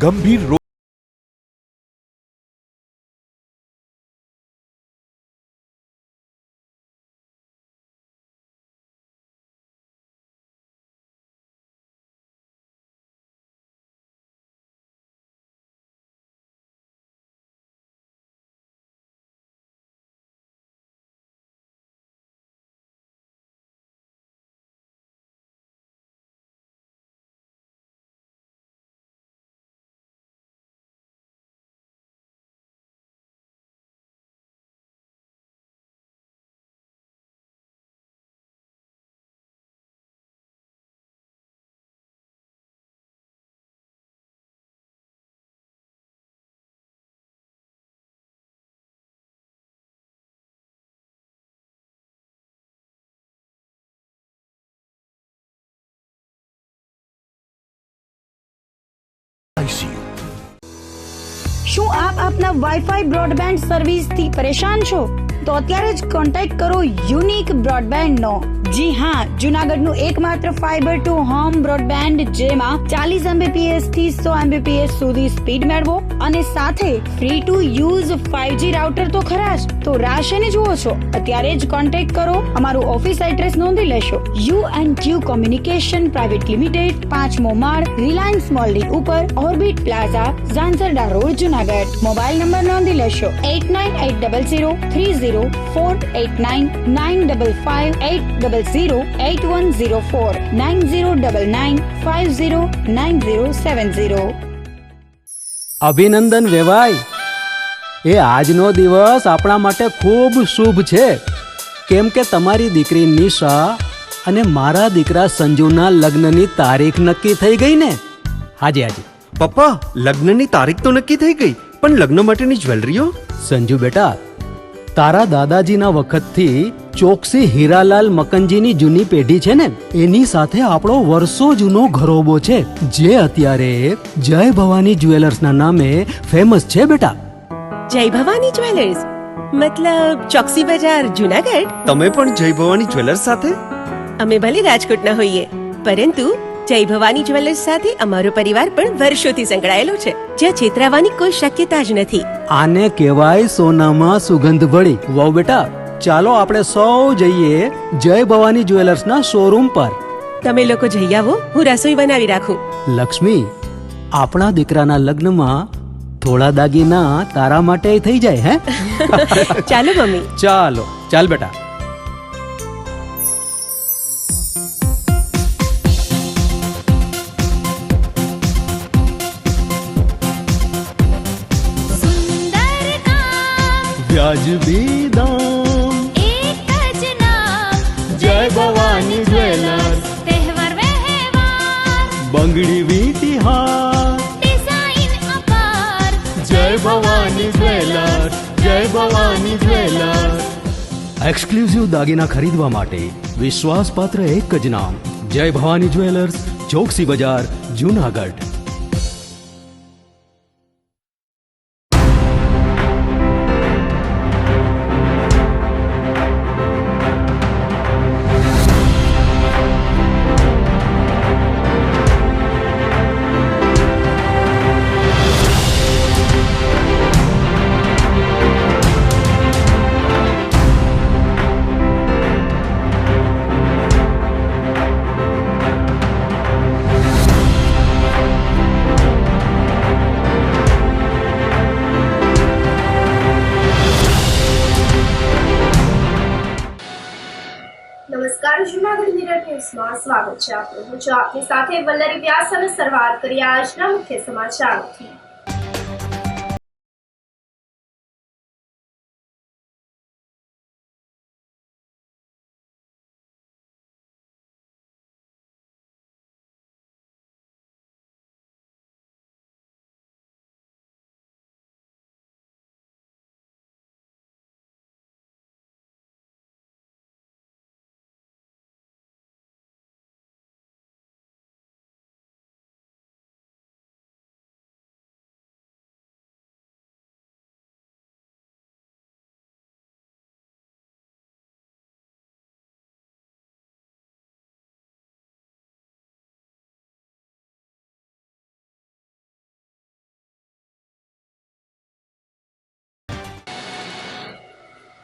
ગંભીર રોગ ICU। શું આપ આપના વાઈફાઈ બ્રોડબેન્ડ સર્વિસ થી પરેશાન છો? તો અત્યારે જ કોન્ટેક્ટ કરો યુનિક બ્રોડબેન્ડ નો। જી હા, જુનાગઢનું એકમાત્ર ફાઈબર ટુ હોમ બ્રોડબેન્ડ જેમાં 40 Mbps થી 100 Mbps સુધી સ્પીડ મેળવો અને સાથે free to use 5G router તો ખરા જ। તો રાહ શેની જુઓ છો? અત્યારે જ કોન્ટેક્ટ કરો। અમારું ઓફિસ એડ્રેસ નોંધી લેશો। U&Q કોમ્યુનિકેશન પ્રાઇવેટ લિમિટેડ, 5મો માળ, રિલાયન્સ મોલની ઉપર, orbit plaza, Zanzarda road, Junagadh. Mobile number નોંધી લેશો 89800304899558008104 9099509070। અભિનંદન વેવાઈ, એ આજનો દિવસ આપણા માટે ખૂબ શુભ છે, કેમ કે તમારી દીકરી નિશા અને મારા દીકરા સંજુના લગ્નની તારીખ નક્કી થઈ ગઈ ને। હાજી હાજી પપ્પા, લગ્નની તારીખ તો નક્કી થઈ ગઈ, પણ લગ્ન માટેની જ્વેલરીઓ? સંજુ બેટા, તારા દાદાજીના વખતથી ચોકસી હીરાલાલ મકનજીની જૂની પેઢી છે ને, એની સાથે આપણો વર્ષો જૂનો ઘરોબો છે, જે અત્યારે જય ભવાની જ્વેલર્સના નામે ફેમસ છે બેટા। જય ભવાની જ્વેલર્સ મતલબ ચોકસી બજાર, જુનાગઢ? તમે પણ જય ભવાની જ્વેલર્સ સાથે? અમે ભલે રાજકોટના હોઈએ, પરંતુ જય ભવાની જ્વેલર્સ સાથે અમારો પરિવાર પણ વર્ષોથી સંકળાયેલો છે, જ્યાં છેતરાવાની કોઈ શક્યતા જ નથી। આને કહેવાય સોનામાં સુગંધ ભળી। વાવ બેટા, ચાલો આપણે સૌ જઈએ જય ભવાની જ્વેલર્સના શોરૂમ પર। તમે લોકો જઈ આવો, હું રસોઈ બનાવી રાખું। લક્ષ્મી, આપણા દીકરાના લગ્નમાં થોડા દાગીના તારા માટે થઈ જાય હે? ચાલો મમ્મી। ચાલો ચાલ બેટા। વ્યાજબી દામ, એક જ નામ, જય ભવાની જ્વેલર્સ। તહેવાર વ્યવહાર, બંગડી વીંટી હાર, ડિઝાઇન અપાર, જય ભવાની જ્વેલર્સ, જય ભવાની જ્વેલર્સ। એક્સક્લુઝિવ દાગીના ખરીદવા માટે વિશ્વાસપાત્ર એક જ નામ, જય ભવાની જ્વેલર્સ, ચોકસી બજાર, જુનાગઢ। નમસ્કાર, જૂનાગઢ મિરર ન્યૂઝમાં સ્વાગત છે આપનું। હું છું આપની સાથે વલ્લરી વ્યાસ અને શરૂઆત કરીએ આજના મુખ્ય સમાચારોથી।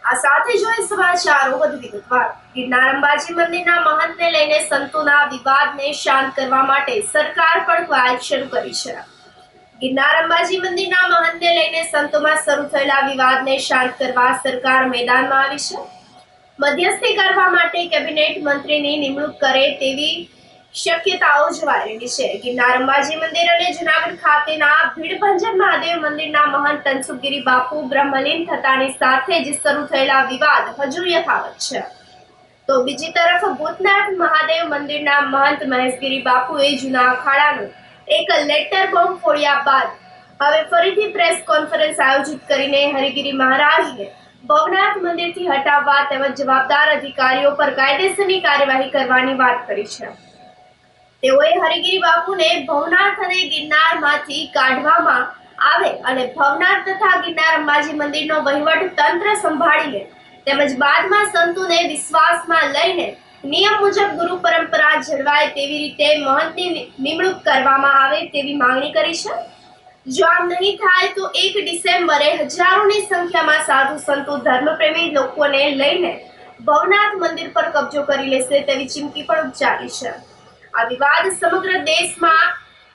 આ સાથે જોઈએ સમાચારો વધુ વિગતવાર. ગિરનાર અંબાજી મંદિરના મહંતને લઈને સંતોના વિવાદને શાંત કરવા માટે સરકાર પણ કવાયત શરૂ કરી છે. ગિરનાર અંબાજી મંદિરના મહંતને લઈને સંતોમાં શરૂ થયેલા વિવાદને શાંત કરવા સરકાર મેદાનમાં આવી છે. મધ્યસ્થી કરવા માટે કેબિનેટ મંત્રીની નિમણૂક કરે તેવી શક્યતાઓ જોવાઈ રહી છે. ગિરનાર અંબાજી મંદિર અને જૂનાગઢ ખાતેના ભીડભંજન મહાદેવ મંદિરના મહંત તનસુખગીરી બાપુ બ્રહ્મલીન થતાની સાથે જ શરૂ થયેલા વિવાદ હજુ યથાવત છે. તો બીજી તરફ ભૂતનાથ મહાદેવ મંદિરના મહંત મહેશગીરી બાપુએ જૂના અખાડાનો એક લેટર બોમ્બ ફોડ્યા બાદ હવે ફરીથી પ્રેસ કોન્ફરન્સ આયોજિત કરીને હરિગીરી મહારાજને ભવનાથ મંદિરથી હટાવવા તેમજ જવાબદાર અધિકારીઓ પર કાયદેસરની કાર્યવાહી કરવાની વાત કરી છે. તેઓએ હરિગીરી બાપુને ભવનાથ અને ગિરનારમાંથી કાઢવામાં આવે અને ભવનાથ તથા ગિરનાર અંબાજી મંદિરનો વહીવટ તંત્ર સંભાળી લે તેમજ બાદમાં સંતોને વિશ્વાસમાં લઈને નિયમ મુજબ ગુરુ પરંપરા જળવાય તેવી રીતે મહંતની નિમણૂક કરવામાં આવે તેવી માંગણી કરી છે. જો આમ નહીં થાય તો 1 ડિસેમ્બરે હજારોની સંખ્યામાં સાધુ સંતો ધર્મપ્રેમી લોકોને લઈને ભવનાથ મંદિર પર કબજો કરી લેશે તેવી ચીમકી પણ ઉચ્ચારી છે. આ વિવાદ સમગ્ર દેશમાં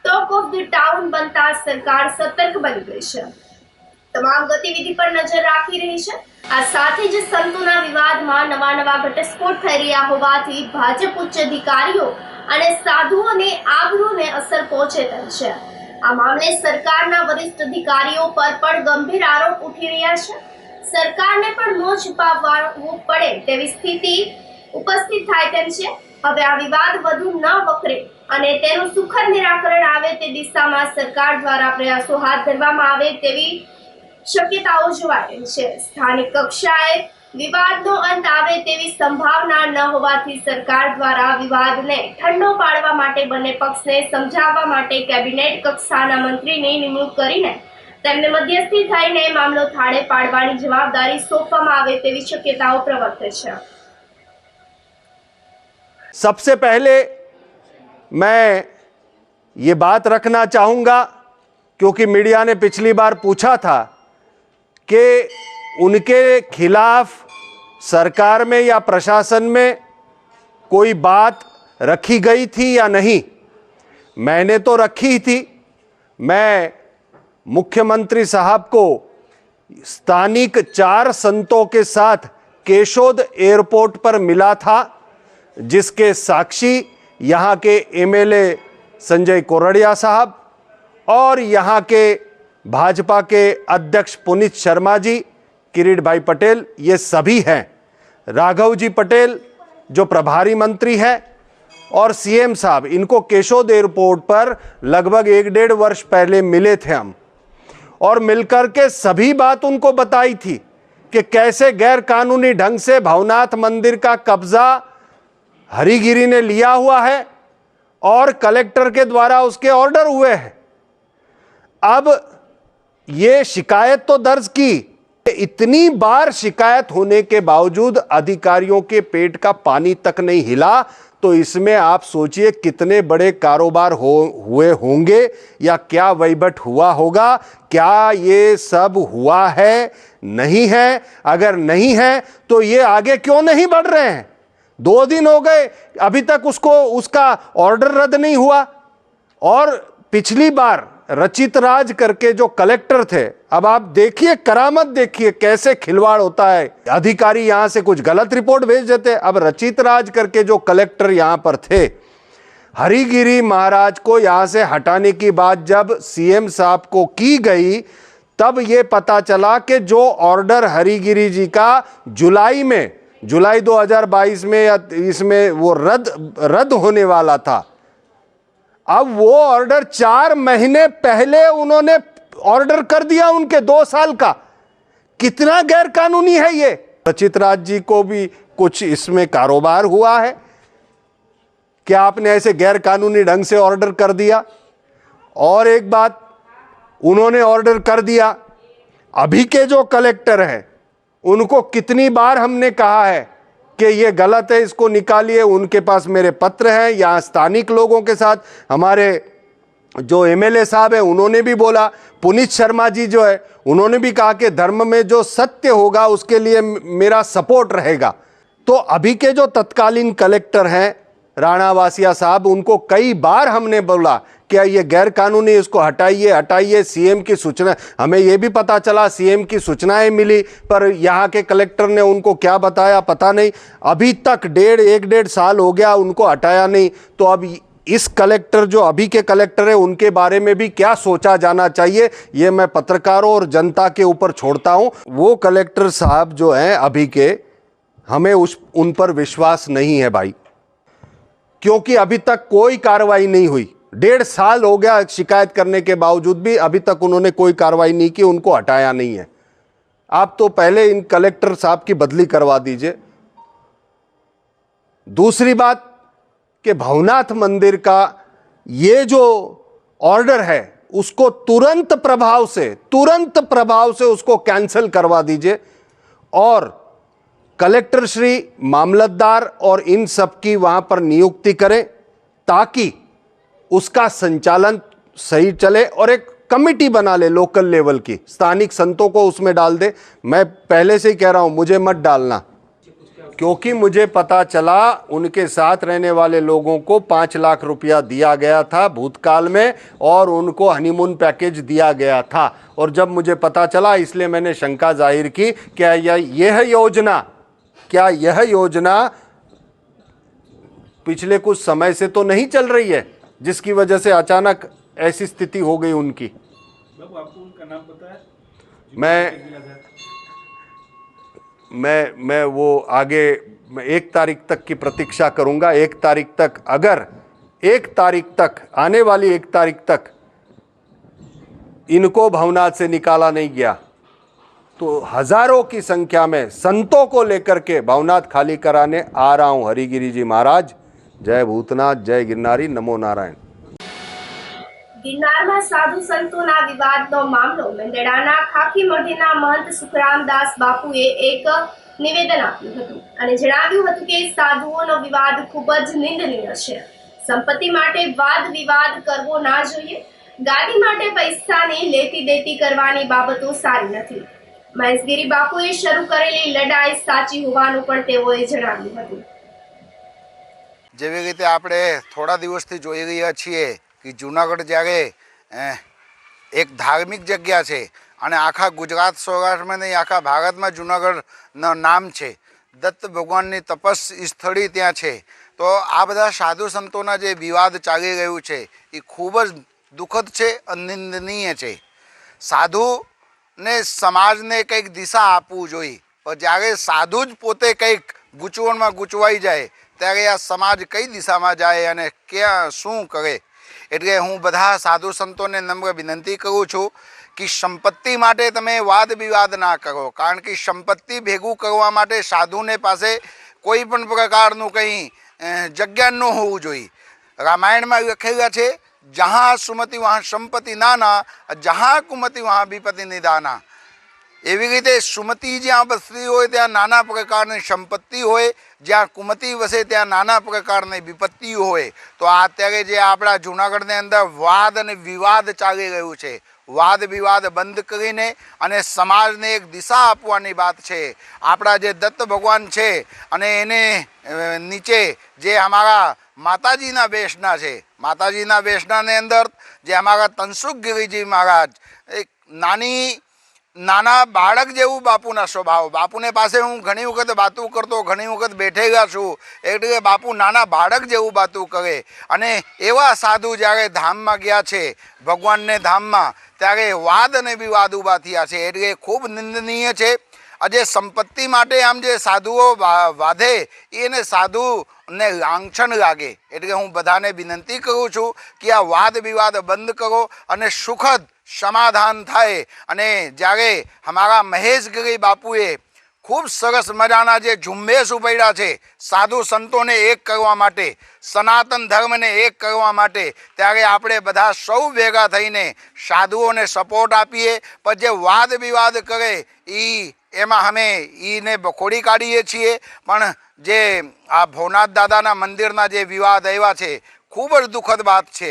ટોક ઓફ ધ ટાઉન બનતા સરકાર સતર્ક બની ગઈ છે. તમામ ગતિવિધિ પર નજર રાખી રહી છે. આ સાથે જ સંતોના વિવાદમાં નવા ઘટસ્ફોટ થઈ રહ્યા હોવાથી ભાજપ ઉચ્ચ અધિકારીઓ અને સાધુઓને આબરૂને અસર પહોંચે તેમ છે. આ મામલે સરકારના વરિષ્ઠ અધિકારીઓ પર પણ ગંભીર આરોપ ઉઠી રહ્યા છે. સરકારને પણ મોં છુપાવવું પડે તેવી સ્થિતિ ઉપસ્થિત થાય તેમ છે. હવે આ વિવાદ વધુ ન વકરે અને તેનું સુખદ નિરાકરણ આવે તે દિશામાં સરકાર દ્વારા પ્રયાસો હાથ ધરવામાં આવે તેવી શક્યતાઓ જોવાઈ રહી છે. સ્થાનિક કક્ષાએ વિવાદનો અંત આવે તેવી સંભાવના ન હોવાથી સરકાર દ્વારા વિવાદને ઠંડો પાડવા માટે બંને પક્ષને સમજાવવા માટે કેબિનેટ કક્ષાના મંત્રીની નિમણૂક કરીને તેમને મધ્યસ્થી થઈને મામલો થાળે પાડવાની જવાબદારી સોંપવામાં આવે તેવી શક્યતાઓ પ્રવર્તે છે. सबसे पहले मैं ये बात रखना चाहूँगा क्योंकि मीडिया ने पिछली बार पूछा था कि उनके खिलाफ सरकार में या प्रशासन में कोई बात रखी गई थी या नहीं. मैंने तो रखी थी. मैं मुख्यमंत्री साहब को स्थानिक 4 संतों के साथ केशोद एयरपोर्ट पर मिला था, जिसके साक्षी यहाँ के एमएलए संजय कोरड़िया साहब और यहाँ के भाजपा के अध्यक्ष पुनीत शर्मा जी, किरीट भाई पटेल, ये सभी हैं. राघव जी पटेल जो प्रभारी मंत्री हैं और सीएम साहब, इनको केशोद एयरपोर्ट पर लगभग 1-1.5 वर्ष पहले मिले थे हम और मिलकर के सभी बात उनको बताई थी कि कैसे गैर कानूनी ढंग से भवनाथ मंदिर का कब्जा हरिगिरी ने लिया हुआ है और कलेक्टर के द्वारा उसके ऑर्डर हुए हैं. अब ये शिकायत तो दर्ज की, इतनी बार शिकायत होने के बावजूद अधिकारियों के पेट का पानी तक नहीं हिला, तो इसमें आप सोचिए कितने बड़े कारोबार हुए होंगे या क्या वहीवट हुआ होगा. क्या ये सब हुआ है? नहीं है. अगर नहीं है तो ये आगे क्यों नहीं बढ़ रहे हैं? 2 दिन हो गए, अभी तक उसका ऑर्डर रद्द नहीं हुआ. और पिछली बार रचित राज करके जो कलेक्टर थे, अब आप देखिए करामत, देखिए कैसे खिलवाड़ होता है. अधिकारी यहां से कुछ गलत रिपोर्ट भेज देते. अब रचित राज करके जो कलेक्टर यहां पर थे, हरिगिरी महाराज को यहां से हटाने की बात जब सीएम साहब को की गई, तब ये पता चला कि जो ऑर्डर हरिगिरी जी का जुलाई 2022 में या इसमें वो रद्द होने वाला था, अब वो ऑर्डर 4 महीने पहले उन्होंने ऑर्डर कर दिया उनके 2 साल का. कितना गैर कानूनी है ये. रचित राज जी को भी कुछ इसमें कारोबार हुआ है क्या? आपने ऐसे गैर कानूनी ढंग से ऑर्डर कर दिया. और एक बात, उन्होंने ऑर्डर कर दिया, अभी के जो कलेक्टर हैं उनको कितनी बार हमने कहा है कि ये गलत है, इसको निकालिए. उनके पास मेरे पत्र हैं. यहाँ स्थानिक लोगों के साथ हमारे जो एमएलए साहब है उन्होंने भी बोला, पुनीत शर्मा जी जो है उन्होंने भी कहा कि धर्म में जो सत्य होगा उसके लिए मेरा सपोर्ट रहेगा। तो अभी के जो तत्कालीन कलेक्टर हैं राणा वासिया साहब, उनको कई बार हमने बोला क्या ये गैर कानूनी, इसको हटाइए हटाइए। सीएम की सूचना, हमें ये भी पता चला सीएम की सूचनाएं मिली, पर यहाँ के कलेक्टर ने उनको क्या बताया पता नहीं। अभी तक 1.5 साल हो गया, उनको हटाया नहीं। तो अब इस कलेक्टर जो अभी के कलेक्टर है उनके बारे में भी क्या सोचा जाना चाहिए, ये मैं पत्रकारों और जनता के ऊपर छोड़ता हूं। वो कलेक्टर साहब जो हैं अभी के, हमें उन पर विश्वास नहीं है भाई, क्योंकि अभी तक कोई कार्रवाई नहीं हुई। 1.5 साल हो गया शिकायत करने के बावजूद भी अभी तक उन्होंने कोई कार्रवाई नहीं की, उनको हटाया नहीं है। आप तो पहले इन कलेक्टर साहब की बदली करवा दीजिए। दूसरी बात कि भवनाथ मंदिर का ये जो ऑर्डर है उसको तुरंत प्रभाव से उसको कैंसिल करवा दीजिए और कलेक्टर श्री, मामलतदार और इन सब की वहां पर नियुक्ति करें ताकि उसका संचालन सही चले और एक कमिटी बना ले लोकल लेवल की, स्थानिक संतों को उसमें डाल दे। मैं पहले से ही कह रहा हूं मुझे मत डालना, क्योंकि मुझे पता चला उनके साथ रहने वाले लोगों को 5 लाख रुपया दिया गया था भूतकाल में और उनको हनीमून पैकेज दिया गया था। और जब मुझे पता चला इसलिए मैंने शंका जाहिर की क्या यह योजना पिछले कुछ समय से तो नहीं चल रही है, जिसकी वजह से अचानक ऐसी स्थिति हो गई उनकी। आपको उनका नाम पता है? मैं वो आगे 1 तारीख तक की प्रतीक्षा करूंगा। 1 तारीख तक, अगर 1 तारीख तक, आने वाली 1 तारीख तक इनको भवनाथ से निकाला नहीं गया तो हजारों की संख्या में संतों को लेकर के भवनाथ खाली कराने आ रहा हूं। हरिगिरी जी महाराज, जय भूतनाथ, जय गिरनारी, नमो नारायण। ગિરનારમાં સાધુ સંતોના વિવાદનો મામલો મેંદડાના ખાખી મઢીના મહંત સુખરામદાસ બાપુએ એક નિવેદન આપ્યું હતું અને જણાવ્યું હતું કે સાધુઓનો વિવાદ ખૂબ જ નિંદનીય છે। સંપત્તિ માટે વાદ વિવાદ કરવો ના જોઈએ। ગાદી માટે પૈસાની લેતી દેતી કરવાની બાબતો સારી નથી। મહેશગીરી બાપુએ શરૂ કરેલી લડાઈ સાચી હોવાનું પણ તેઓએ જણાવ્યું હતું। જેવી રીતે આપણે થોડા દિવસથી જોઈ રહ્યા છીએ कि जूनागढ़ જ્યારે એક ધાર્મિક જગ્યા છે અને આખા ગુજરાત સૌરાષ્ટ્રમાં નહીં આખા ભારતમાં જૂનાગઢનું નામ છે, દત્ત ભગવાનની તપસ સ્થળી ત્યાં છે। તો આ બધા સાધુ સંતોના જે વિવાદ ચાલી રહ્યું છે એ ખૂબ જ દુઃખદ છે, અનિંદનીય છે। સાધુને સમાજને કંઈક દિશા આપવું જોઈએ, પણ જ્યારે સાધુ જ પોતે કંઈક ગૂંચવણમાં ગૂંચવાઈ જાય ત્યારે આ સમાજ કઈ દિશામાં જાય અને ક્યાં શું કરે। એટલે હું બધા સાધુ સંતોને નમ્ર વિનંતી કરું છું કે સંપત્તિ માટે તમે વાદ વિવાદ ના કરો, કારણ કે સંપત્તિ ભેગું કરવા માટે સાધુને પાસે કોઈ પણ પ્રકારનું કંઈ જગ્યા ન હોવું જોઈએ। રામાયણમાં લખેલા છે, જहाँ સુમતિ વहाँ સંપત્તિ નાના, જहाँ કુમતિ વहाँ વિપત્તિ નિદાના। એવી રીતે સુમતિ જ્યાં વસતી હોય ત્યાં નાના પ્રકારની સંપત્તિ હોય, જ્યાં કુમતિ વસે ત્યાં નાના પ્રકારની વિપત્તિ હોય। તો અત્યારે જે આપણા જૂનાગઢની અંદર વાદ અને વિવાદ ચાલી રહ્યું છે, વાદ વિવાદ બંધ કરીને અને સમાજને એક દિશા આપવાની વાત છે। આપણા જે દત્ત ભગવાન છે અને એને નીચે જે અમારા માતાજીના બેસના છે, માતાજીના બેસનાની અંદર જે અમારા તનસુખગીરીજી મહારાજ એક નાના બાળક જેવું બાપુના સ્વભાવ, બાપુને પાસે હું ઘણી વખત વાતું કરતો, ઘણી વખત બેઠેલા છું, એટલે બાપુ નાના બાળક જેવું વાતું કરે। અને એવા સાધુ જ્યારે ધામમાં ગયા છે, ભગવાનને ધામમાં, ત્યારે વાદ અને વિવાદ ઊભા થયા છે, એટલે ખૂબ નિંદનીય છે। આજે સંપત્તિ માટે આમ જે સાધુઓ વાધે એને સાધુને લાંછન લાગે। એટલે હું બધાને વિનંતી કરું છું કે આ વાદ વિવાદ બંધ કરો અને સુખદ સમાધાન થાય। અને જ્યારે અમારા મહેશગીરી બાપુએ ખૂબ સરસ મજાના જે ઝુંબેશ ઉપાડ્યા છે સાધુ સંતોને એક કરવા માટે, સનાતન ધર્મને એક કરવા માટે, ત્યારે આપણે બધા સૌ ભેગા થઈને સાધુઓને સપોર્ટ આપીએ। પણ જે વાદ વિવાદ કરે એમાં અમે એને બખોડી કાઢીએ છીએ। પણ જે આ ભવનાથ દાદાના મંદિરના જે વિવાદ આવ્યા છે ખૂબ જ દુઃખદ વાત છે।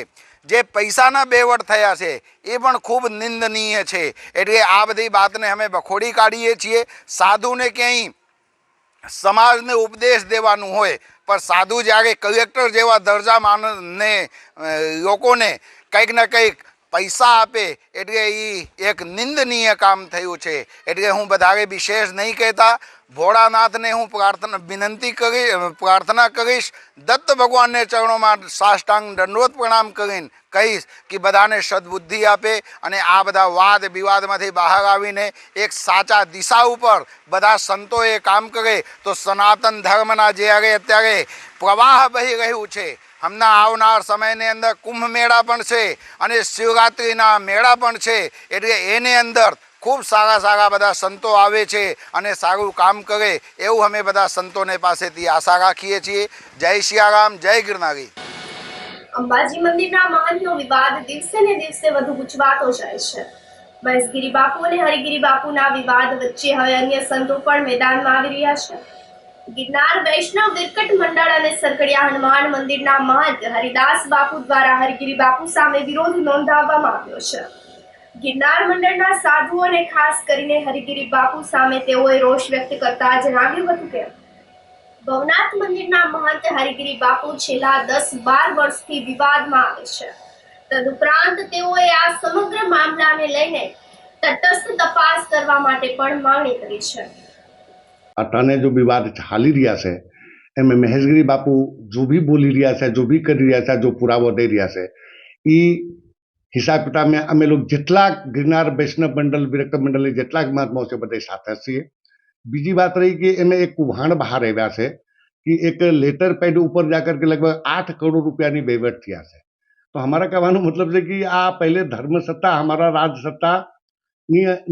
જે પૈસાના બેવડ થયા છે એ પણ ખૂબ નિંદનીય છે. એટલે આ બધી વાતને અમે બખોડી કાઢીએ છીએ. સાધુને ક્યાંય સમાજને ઉપદેશ દેવાનું હોય, પણ સાધુ જ્યારે કલેક્ટર જેવા દરજા માનને લોકોને કંઈક ને કંઈક પૈસા આપે એટલે એ એક નિંદનીય કામ થયું છે. એટલે હું વધારે વિશેષ નહીં કહેતા. ભોળાનાથને હું પ્રાર્થના કરીશ, દત્ત ભગવાનને ચરણોમાં સાષ્ટાંગ દંડવત પ્રણામ કરીને કહીશ કે બધાને સદબુદ્ધિ આપે અને આ બધા વાદ વિવાદમાંથી બહાર આવીને એક સાચા દિશા ઉપર બધા સંતોએ કામ કરે તો સનાતન ધર્મના જ્યારે અત્યારે પ્રવાહ વહી રહ્યું છે, હમણાં આવનાર સમયની અંદર કુંભ મેળા પણ છે અને શિવરાત્રિના મેળા પણ છે. એટલે એની અંદર ખૂબ સારા સારા બધા સંતો આવે છે અને સારું કામ કરે એવું અમે બધા સંતોને પાસેથી આશા રાખીએ છીએ. જય સિયારામ, જય ગિરનારી. અંબાજી મંદિરના મહંતનો વિવાદ દિવસે ને દિવસે વધુ ગુંચવાતો જાય છે. મહેશગીરી બાપુ અને હરિગીરી બાપુના વિવાદ વચ્ચે હવે અન્ય સંતો પણ મેદાનમાં આવી રહ્યા છે. ગિરનાર વૈષ્ણવ વિરકટ મંડળ અને સરકડિયા હનુમાન મંદિરના મહંત હરિદાસ બાપુ દ્વારા હરિગીરી બાપુ સામે વિરોધ નોંધાવવામાં આવ્યો છે. ગિરનાર મંડળના સાધુઓ અને ખાસ કરીને હરિગીરી બાપુ સામે તેઓએ રોષ વ્યક્ત કરતા જણાવ્યું હતું કે ભવનાથ મંદિરના મહંત હરિગીરી બાપુ છેલ્લા 10-12 વર્ષથી વિવાદમાં આવે છે. તદુપરાંત તેઓએ આ સમગ્ર મામલાને લઈને તટસ્થ તપાસ કરવા માટે પણ માંગણી કરી છે. અટાને જો વિવાદ ચાલી રહ્યા છે એમાં મહેશગીરી બાપુ જો બી બોલી રહ્યા છે, જો બી કરી રહ્યા છે, જો પુરાવો દઈ રહ્યા છે, એ હિસાબ કિતાબમાં અમે લોકો જેટલા ગિરનાર વૈષ્ણવ મંડળ વિરક્ત મંડળની જેટલા મહાત્માઓ છે બધા સાથે છીએ. બીજી बात रही कि एमें एक कौभांड बाहर આવ્યા છે कि एक लेटर पैड ऊपर जाकर के लगभग 8 करोड़ रुपया ની વહીવટ થયા છે. तो हमारा कहવાનો मतलब છે कि આ पहले धर्म सत्ता हमारा राज सत्ता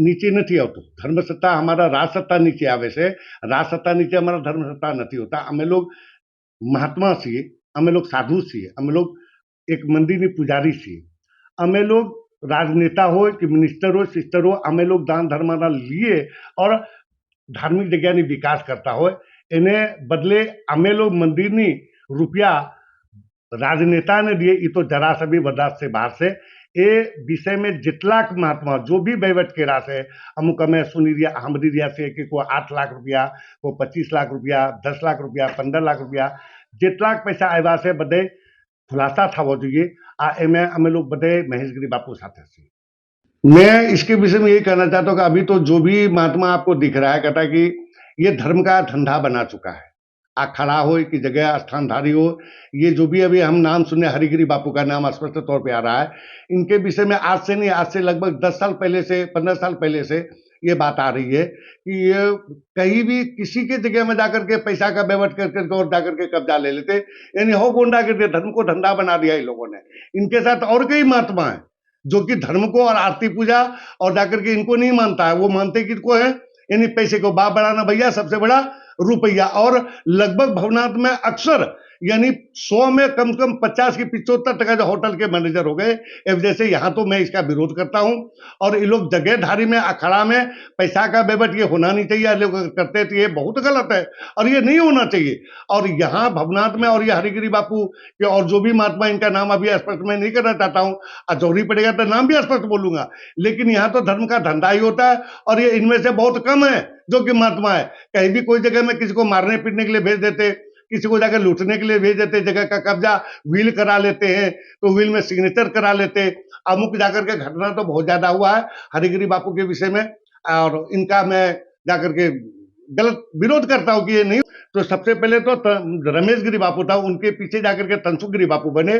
નીચે નથી આવતું. ધર્મ સત્તા हमारा राज सत्ता નીચે આવે છે. राज सत्ता નીચે हमारा धर्म सत्ता નથી होता. અમે लोग महात्मा છીએ, અમે लोग साधु છીએ, અમે लोग एक મંદિરની પૂજારી છીએ. અમે लोग राजनेता हो कि मिनिस्टर हो सिस्टर हो, અમે लोग दान धर्मના लिए और धार्मिक जग्याની विकास करता હોય એને બદલે અમે लोग મંદિરની રૂપિયા રાજનેતાને દઈએ એ તો જરા सा भी बर्दाश्त से बाहर से. એ વિષયમાં જેટલાક મહાત્મા જો બી વહીવટ કર્યા છે, અમુક અમે સુની રહ્યા સાંભળી રહ્યા છે કે કોઈ 8 લાખ રૂપિયા, કોઈ 25 લાખ રૂપિયા, 10 લાખ રૂપિયા, 15 લાખ રૂપિયા, જેટલાક પૈસા આવ્યા છે બધે ખુલાસા થવો જોઈએ. આ એમાં અમે लोग બધે મહેશગીરી બાપુ સાથે છીએ. मैं इसके विषय में ये कहना चाहता हूँ कि अभी तो जो भी महात्मा आपको दिख रहा है कहता है कि ये धर्म का धंधा बना चुका है. अखाड़ा हो कि जगह स्थानधारी हो, ये जो भी अभी हम नाम सुने हरिगिरी बापू का नाम स्पष्ट तौर पे आ रहा है. इनके विषय में आज से नहीं, आज से लगभग 10 साल पहले से 15 साल पहले से ये बात आ रही है कि ये कहीं भी किसी के जगह में जाकर के पैसा का बेवट करके और जाकर के कब्जा ले लेते, यानी हो गोंडा करते, धर्म को धंधा बना दिया इन लोगों ने. इनके साथ और कई महात्मा है जो कि धर्म को और आरती पूजा और जाकर के इनको नहीं मानता है. वो मानते किसको है, यानी पैसे को. बाप बढ़ाना भैया सबसे बड़ा रुपया. और लगभग भवनाथ में अक्सर यानी 100 में कम से कम 50 की 75% जो होटल के मैनेजर हो गए. अब जैसे यहाँ तो मैं इसका विरोध करता हूँ और ये लोग जगहधारी में अखाड़ा में पैसा का बेवट ये होना नहीं चाहिए. लोग करते तो ये बहुत गलत है और ये नहीं होना चाहिए. और यहाँ भवनाथ में और ये हरिगिरी बापू के और जो भी महात्मा, इनका नाम अभी स्पष्ट मैं नहीं करना चाहता हूँ, जरूरी पड़ेगा तो नाम भी स्पष्ट बोलूंगा, लेकिन यहाँ तो धर्म का धंधा ही होता है. और ये इनमें से बहुत कम है जो कि महात्मा है. कहीं भी कोई जगह में किसी को मारने पीटने के लिए भेज देते, किसी को जाकर लूटने के लिए भेज देते, जगह का कब्जा विल करा लेते हैं तो विल में सिग्नेचर करा लेते. अमुक जाकर के घटना तो बहुत ज्यादा हुआ है हरिगिरी बापू के विषय में और इनका मैं जाकर के गलत विरोध करता हूं कि ये नहीं. तो सबसे पहले तो रमेश गिरी बापू था, उनके पीछे जाकर के तंसुगिरी बापू बने.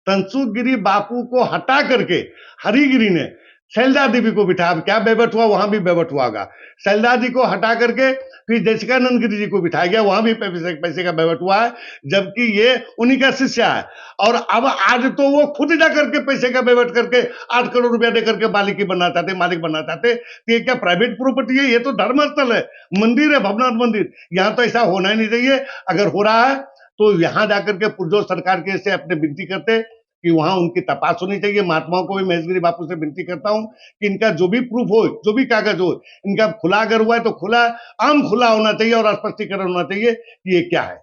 तंसुगिरी बापू को हटा करके हरिगिरी ने शैलजा देवी को बिठाया. क्या बेवट हुआ, वहां भी बेवट हुआ होगा. शैलजा जी को हटा करके फिर जयसिकानंद गिरी जी को बिठाया गया, वहां भी पैसे का बेवट हुआ है, जबकि ये उन्हीं का शिष्य है. और अब आज तो वो खुद जाकर के पैसे का बेवट करके 8 करोड़ रुपया देकर के मालिक बनना चाहते. तो ये क्या प्राइवेट प्रॉपर्टी है? ये तो धर्मस्थल है, मंदिर है, भवनाथ मंदिर. यहाँ तो ऐसा होना ही नहीं चाहिए. अगर हो रहा है तो यहाँ जाकर के पुरजोर सरकार के से अपने विनती करते कि वहां उनकी तपास होनी चाहिए. महात्माओं को भी महेशगिरी बापू से विनती करता हूं कि इनका जो भी प्रूफ हो, जो भी कागज हो, इनका खुला अगर हुआ है तो खुला, आम खुला होना चाहिए और स्पष्टीकरण होना चाहिए कि ये क्या है.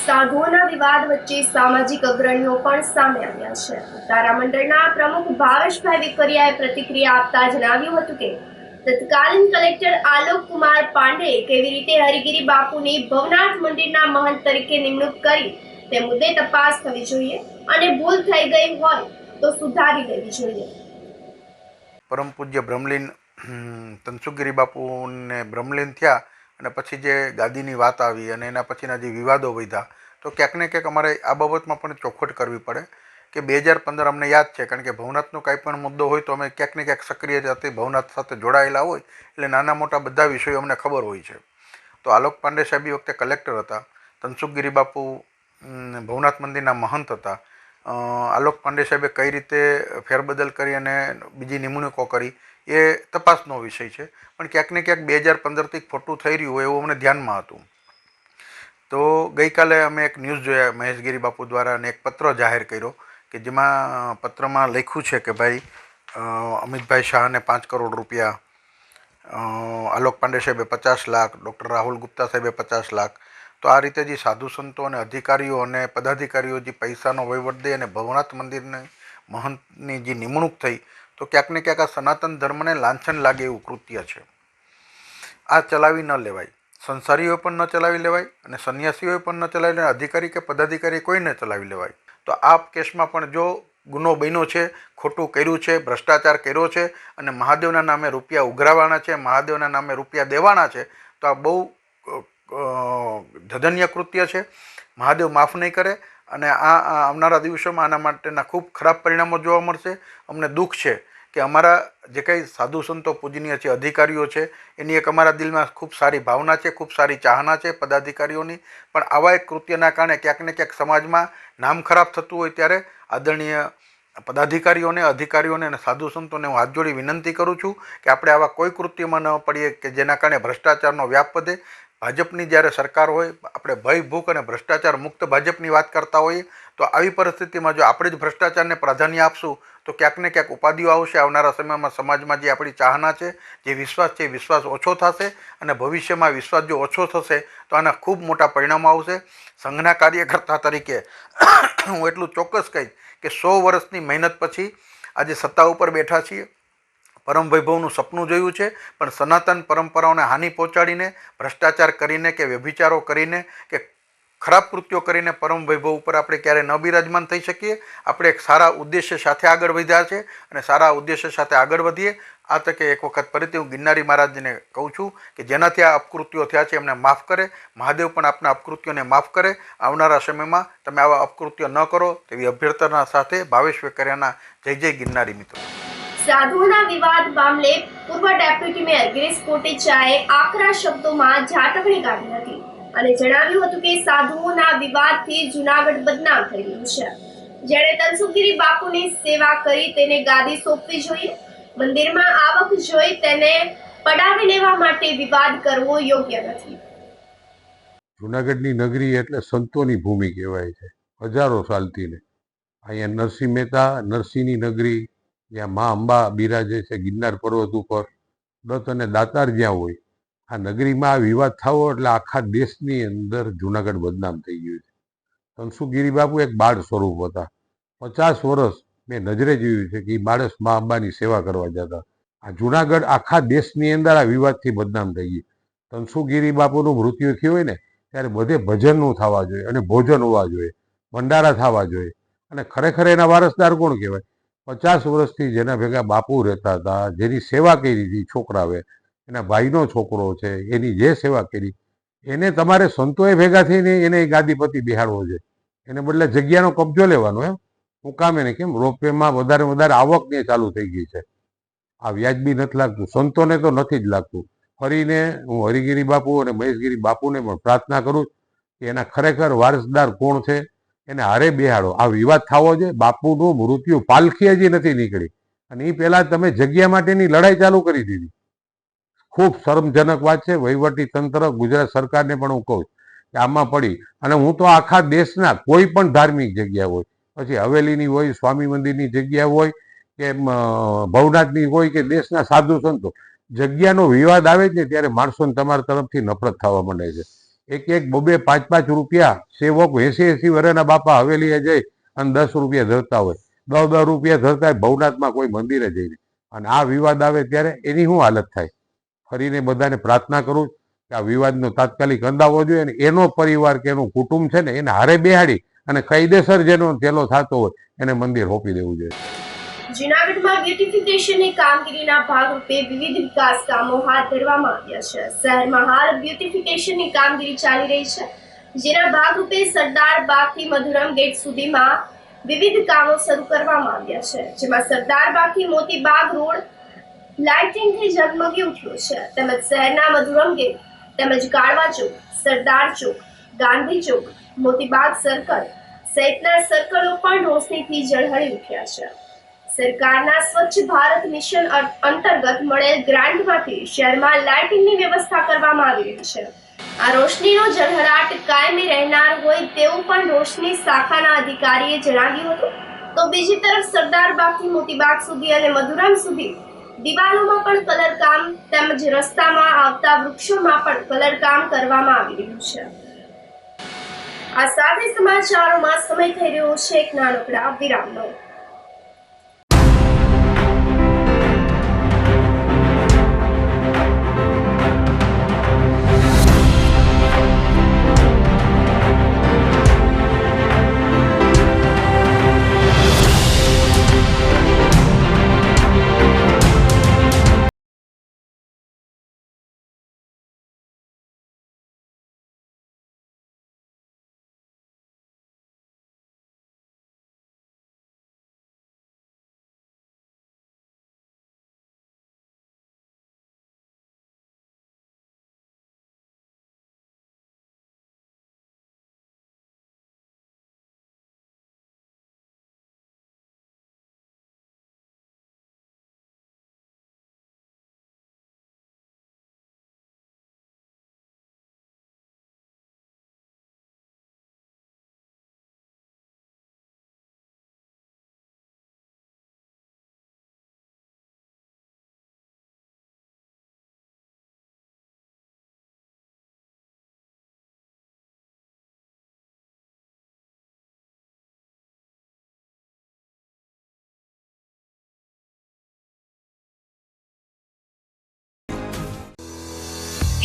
સાધુઓના વિવાદ વચ્ચે સામાજિક અગ્રણીઓ પણ સામે આવ્યા છે. તારામંડળના પ્રમુખ ભાવેશભાઈ વિકરિયાએ પ્રતિક્રિયા આપતા જણાવ્યું હતું કે તત્કાલીન કલેક્ટર આલોક કુમાર પાંડેએ કેવી રીતે હરિગીરી બાપુની ભવનાથ મંદિરના મહંત તરીકે નિમણૂક કરી તે મુદ્દે તપાસ થવી જોઈએ અને ભૂલ થઈ ગઈ હોય તો સુધારી લેવી જોઈએ. પરમ પૂજ્ય બ્રહ્મલીન તનસુખગીરી બાપુને બ્રહ્મલીન થયા અને પછી જે ગાદીની વાત આવી અને એના પછીના જે વિવાદો વધ્યા, તો ક્યાંક ને ક્યાંક અમારે આ બાબતમાં પણ ચોખવટ કરવી પડે કે 2015 અમને યાદ છે, કારણ કે ભવનાથનો કાંઈ પણ મુદ્દો હોય તો અમે ક્યાંક ને ક્યાંક સક્રિય જાતે ભવનાથ સાથે જોડાયેલા હોય એટલે નાના મોટા બધા વિષયો અમને ખબર હોય છે. તો આલોક પાંડે સાહેબ એ વખતે કલેક્ટર હતા, તનસુખગીરી બાપુ ભવનાથ મંદિરના મહંત હતા. આલોક પાંડે સાહેબે કઈ રીતે ફેરબદલ કરી અને બીજી નિમણૂકો કરી એ તપાસનો વિષય છે, પણ ક્યાંક ને ક્યાંક 2015થી ખોટું થઈ રહ્યું હોય એવું અમને ધ્યાનમાં હતું. તો ગઈકાલે અમે એક ન્યૂઝ જોયા મહેશગીરી બાપુ દ્વારા અને એક પત્ર જાહેર કર્યો કે જેમાં પત્રમાં લખ્યું છે કે ભાઈ અમિતભાઈ શાહને 5 કરોડ રૂપિયા, આલોક પાંડે સાહેબે 50 લાખ, ડૉક્ટર રાહુલ ગુપ્તા સાહેબે 50 લાખ. તો આ રીતે જે સાધુ સંતો અને અધિકારીઓ અને પદાધિકારીઓ જે પૈસાનો વહીવટ દે અને ભવનાથ મંદિરની મહંતની જે નિમણૂક થઈ, તો ક્યાંક ને ક્યાંક આ સનાતન ધર્મને લાંછન લાગે એવું કૃત્ય છે. આ ચલાવી ન લેવાય, સંસારીઓ પણ ન ચલાવી લેવાય અને સંન્યાસીઓએ પણ ન ચલાવી લેવાય, અધિકારી કે પદાધિકારી કોઈ ન ચલાવી લેવાય. તો આ કેસમાં પણ જો ગુનો બન્યો છે, ખોટું કર્યું છે, ભ્રષ્ટાચાર કર્યો છે અને મહાદેવના નામે રૂપિયા ઉઘરાવાના છે, મહાદેવના નામે રૂપિયા દેવાના છે, તો આ બહુ જધન્ય કૃત્ય છે. મહાદેવ માફ નહીં કરે અને આ આવનારા દિવસોમાં આના માટેના ખૂબ ખરાબ પરિણામો જોવા મળશે. અમને દુઃખ છે કે અમારા જે કંઈ સાધુ સંતો પૂજનીય છે, અધિકારીઓ છે, એની એક અમારા દિલમાં ખૂબ સારી ભાવના છે, ખૂબ સારી ચાહના છે પદાધિકારીઓની, પણ આવા એક કૃત્યના કારણે ક્યાંક ને ક્યાંક સમાજમાં નામ ખરાબ થતું હોય ત્યારે આદરણીય પદાધિકારીઓને, અધિકારીઓને અને સાધુ સંતોને હું હાથ જોડી વિનંતી કરું છું કે આપણે આવા કોઈ કૃત્યમાં ન પડીએ કે જેના કારણે ભ્રષ્ટાચારનો વ્યાપ વધે. ભાજપની જ્યારે સરકાર હોય, આપણે ભય, ભૂખ અને ભ્રષ્ટાચાર મુક્ત ભાજપની વાત કરતા હોઈએ, તો આવી પરિસ્થિતિમાં જો આપણે જ ભ્રષ્ટાચારને પ્રાધાન્ય આપશું તો ક્યાંક ને ક્યાંક ઉપાધિઓ આવશે. આવનારા સમયમાં સમાજમાં જે આપણી ચાહના છે, જે વિશ્વાસ છે, એ વિશ્વાસ ઓછો થશે અને ભવિષ્યમાં વિશ્વાસ જો ઓછો થશે તો આના ખૂબ મોટા પરિણામો આવશે. સંઘના કાર્યકર્તા તરીકે હું એટલું ચોક્કસ કહીશ કે 100 વર્ષની મહેનત પછી આજે સત્તા ઉપર બેઠા છીએ. પરમ વૈભવનું સપનું જોયું છે, પણ સનાતન પરંપરાઓને હાનિ પહોંચાડીને, ભ્રષ્ટાચાર કરીને કે વ્યભિચારો કરીને કે ખરાબ કૃત્યો કરીને પરમ વૈભવ ઉપર આપણે ક્યારે ન બિરાજમાન થઈ શકીએ. આપણે એક સારા ઉદ્દેશ્ય સાથે આગળ વધ્યા છે અને સારા ઉદ્દેશ્ય સાથે આગળ વધીએ. આ તકે એક વખત ફરીથી હું ગિરનારી મહારાજને કહું છું કે જેનાથી આ અપકૃત્યો થયા છે એમને માફ કરે. મહાદેવ પણ આપના અપકૃત્યોને માફ કરે. આવનારા સમયમાં તમે આવા અપકૃત્યો ન કરો તેવી અભ્યર્થના સાથે ભાવેશ વેકરિયાના જય જય ગિરનારી મિત્રો. સાધુઓના વિવાદ મામલે પૂર્વ ડેપ્યુટી મેયર ગિરીશ કોટેચાએ આકરા શબ્દોમાં ઝાટકણી કાઢી હતી અને જણાવ્યું હતું કે સાધુઓના વિવાદથી જૂનાગઢ બદનામ થઈ રહ્યું છે. જેણે તનસુખગીરી બાપુની સેવા કરી તેને ગાદી સોંપવી જોઈએ. મંદિરમાં આવક જોઈ તેને પડાવી લેવા માટે વિવાદ કરવો યોગ્ય નથી. જૂનાગઢની નગરી એટલે સંતોની ભૂમિ કહેવાય છે, હજારો સાલથી ને. અહીંયા નરસિંહ મહેતા, નરસિંહની નગરી, જ્યાં મા અંબા બિરાજે છે ગિરનાર પર્વત ઉપર, દત્ત અને દાતાર જ્યાં હોય, આ નગરીમાં આ વિવાદ થવો એટલે આખા દેશની અંદર જૂનાગઢ બદનામ થઈ ગયું છે. તનસુખગીરી બાપુ એક બાળ સ્વરૂપ હતા. 50 વર્ષ મેં નજરે જોયું છે કે એ માણસ મા અંબાની સેવા કરવા જતા. આ જૂનાગઢ આખા દેશની અંદર આ વિવાદથી બદનામ થઈ ગયું. તનસુખગીરી બાપુનું મૃત્યુ થયું હોય ને ત્યારે બધે ભજનનું થવા જોઈએ અને ભોજન હોવા જોઈએ, ભંડારા થવા જોઈએ. અને ખરેખર એના વારસદાર કોણ કહેવાય? 50 વર્ષથી જેના ભેગા બાપુ રહેતા હતા, જેની સેવા કરી હતી, છોકરાવે, એના ભાઈનો છોકરો છે, એની જે સેવા કરી, એને તમારે સંતોએ ભેગા થઈને એને ગાદીપતિ બિહાડવો છે. એને બદલે જગ્યાનો કબજો લેવાનો. હું કામ એને કેમ રોપવેમાં વધારે આવક ને ચાલુ થઈ ગઈ છે. આ વ્યાજબી નથી લાગતું, સંતોને તો નથી જ લાગતું. ફરીને હું હરિગીરી બાપુ અને મહેશગીરી બાપુને પણ પ્રાર્થના કરું કે એના ખરેખર વારસદાર કોણ છે એને હારે બેહાડો. આ વિવાદ થવો છે. બાપુનું મૃત્યુ, પાલખી હજી નથી નીકળી અને એ પહેલા તમે જગ્યા માટેની લડાઈ ચાલુ કરી દીધી. ખૂબ શરમજનક વાત છે. વહીવટી તંત્ર, ગુજરાત સરકારને પણ હું કહું કે આમાં પડી. અને હું તો આખા દેશના કોઈ પણ ધાર્મિક જગ્યા હોય, પછી હવેલીની હોય, સ્વામી મંદિરની જગ્યા હોય કે ભવનાથની હોય કે દેશના સાધુ સંતો, જગ્યાનો વિવાદ આવે છે ત્યારે માણસોને તમારા તરફથી નફરત થવા માંડે છે. એક બબે 5 રૂપિયા સેવક 80 વર્ષના બાપા હવેલીએ જઈ અને 10 રૂપિયા ધરતા હોય, 10 રૂપિયા ધરતા હોય ભવનાથમાં કોઈ મંદિરે જઈને, અને આ વિવાદ આવે ત્યારે એની શું હાલત થાય? ફરીને બધાને પ્રાર્થના કરું કે આ વિવાદનો તાત્કાલિક અંદાવો જોઈએ અને એનો પરિવાર કે એનું કુટુંબ છે ને એને હારે બેહાડી અને કાયદેસર જેનો તેલો થતો હોય એને મંદિર સોંપી દેવું જોઈએ. જૂનાગઢમાં બ્યુટિફિકેશનની કામગીરીના ભાગરૂપે વિવિધ વિકાસ કામો હાથ ધરવામાં આવ્યા છે. શહેરમાં હાલ બ્યુટિફિકેશનની કામગીરી ચાલી રહી છે, જેના ભાગરૂપે સરદાર બાગથી મધુરમ ગેટ સુધીમાં વિવિધ કામો શરૂ કરવામાં આવ્યા છે, જેમાં સરદાર બાગથી મોતી બાગ રોડ લાઇટિંગથી ઝગમગી ઉઠ્યો છે, તેમજ શહેરના મધુરમ ગેટ તેમજ કાળવા ચોક, સરદાર ચોક, ગાંધી ચોક, મોતીબાગ સર્કલ સહિતના સર્કલો પણ રોશનીથી ઝળહળી ઉઠ્યા છે. સરકારના સ્વચ્છ ભારત મિશન અંતર્ગત મળેલ ગ્રાન્ટમાંથી શહેરમાં લાઇટિંગની વ્યવસ્થા કરવામાં આવી રહી છે. આ રોશનીનો ઝળહળાટ કાયમી રહેનાર હોય તેવું પણ રોશની શાખાના અધિકારીએ જણાવ્યું હતું. તો બીજી તરફ સરદાર બાગથી મોતીબાગ સુધી અને મધુરમ સુધી દિવાલોમાં પણ કલર કામ તેમજ રસ્તામાં આવતા વૃક્ષોમાં પણ કલર કામ કરવામાં આવી રહ્યું છે. આ સાથે સમાચારોમાં સમય થઈ રહ્યો છે એક નાનકડા વિરામનો.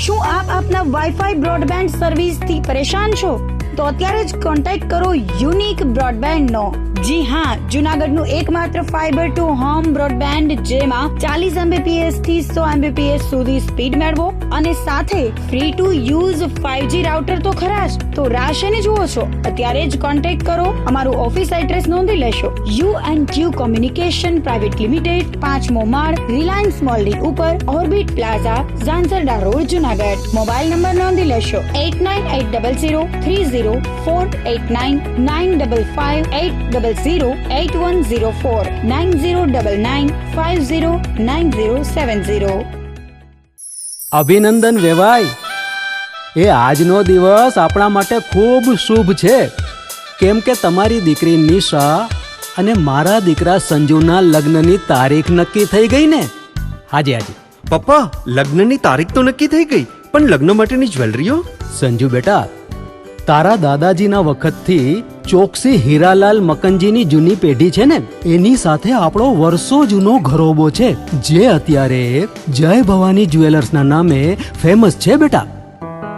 શું આપ આપના વાઈફાઈ બ્રોડબેન્ડ સર્વિસથી પરેશાન છો? તો અત્યારે જ કોન્ટેક્ટ કરો યુનિક બ્રોડબેન્ડ નો. જી હા, જૂનાગઢનું એકમાત્ર ફાઈબર ટુ હોમ બ્રોડબેન્ડ, જેમાં 40 Mbps થી 100 Mbps સુધી સ્પીડ મેળવો અને સાથે free to use 5G router તો ખરા જ. તો રાહ શેની જુઓ છો? અત્યારે જ કોન્ટેક્ટ કરો. અમારું ઓફિસ એડ્રેસ નોંધી લેશો. U&Q કોમ્યુનિકેશન પ્રાઇવેટ લિમિટેડ, 5મો માળ, રિલાયન્સ મોલની ઉપર, orbit plaza, Zanzarda road, Junagadh. Mobile number નોંધી લેશો 89803048995580808104 9099509070. અભિનંદન વેવાય. એ આજનો દિવસ આપણા માટે ખૂબ શુભ છે, કેમ કે તમારી દીકરી નિશા અને મારા દીકરા સંજુના લગ્નની તારીખ નક્કી થઈ ગઈ ને. હાજી હાજી પપ્પા, લગ્નની તારીખ તો નક્કી થઈ ગઈ, પણ લગ્ન માટેની જ્વેલરીઓ? સંજુ બેટા, તારા દાદાજીના વખતથી ચોકસી હીરાલાલ મકનજીની જૂની પેઢી છે ને, એની સાથે આપણો વર્ષો જૂનો ઘરોબો છે, જે અત્યારે જય ભવાની જ્વેલર્સના નામે ફેમસ છે બેટા.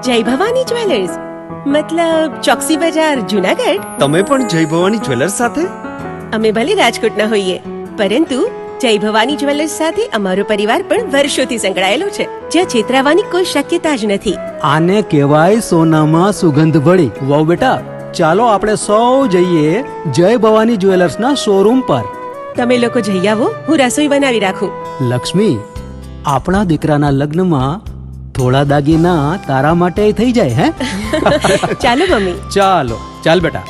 જય ભવાની જ્વેલર્સ મતલબ ચોકસી બજાર, જૂનાગઢ? તમે પણ જય ભવાની જ્વેલર્સ સાથે? અમે ભલે રાજકોટના હોઈએ, પરંતુ જય ભવાની જ્વેલર્સ સાથે અમારો પરિવાર પણ વર્ષોથી સંકળાયેલો છે, જ્યાં છેતરાવાની કોઈ શક્યતા જ નથી. આને કહેવાય સોનામાં સુગંધ ભળી. વાવ બેટા, ચાલો આપણે સૌ જઈએ જય ભવાની જ્વેલર્સના શોરૂમ પર. તમે લોકો જઈ આવો, હું રસોઈ બનાવી રાખું. લક્ષ્મી, આપણા દીકરાના લગ્નમાં થોડા દાગીના તારા માટે થઈ જાય. હે ચાલો મમ્મી. ચાલો ચાલ બેટા.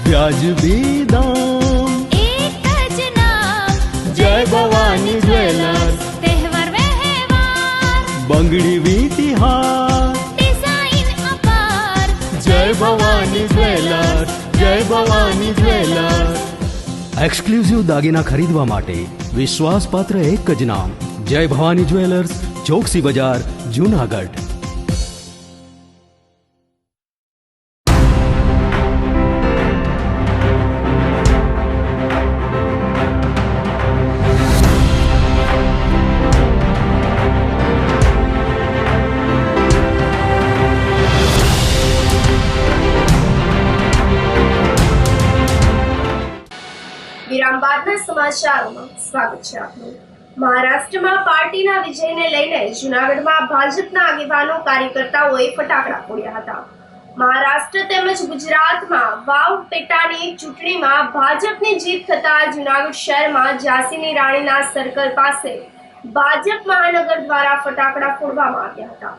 વ્યાજબી દામ, એક જ નામ, જય ભવાની જ્વેલર્સ. તહેવાર વ્યવહાર, બંગડી વીટી હાર, ડિઝાઇન અપાર, જય ભવાની જ્વેલર્સ. જય જય ભવાની જ્વેલર્સ. એક્સક્લુઝિવ દાગીના ખરીદવા માટે વિશ્વાસપાત્ર એક જ નામ, જય ભવાની જ્વેલર્સ, ચોકસી બજાર, જુનાગઢ. વિરામ બાદના સમાચારોમાં સ્વાગત છે આપનું. મહારાષ્ટ્રમાં પાર્ટીના વિજયને લઈને જૂનાગઢમાં ભાજપના આગેવાનો કાર્યકર્તાઓએ ફટાકડા ફોડ્યા હતા. મહારાષ્ટ્ર તેમજ ગુજરાતમાં વાવ પેટાની ચૂંટણીમાં ભાજપની જીત થતા જૂનાગઢ શહેરમાં ઝાંસીની રાણીના સર્કલ પાસે ભાજપ મહાનગર દ્વારા ફટાકડા ફોડવામાં આવ્યા હતા.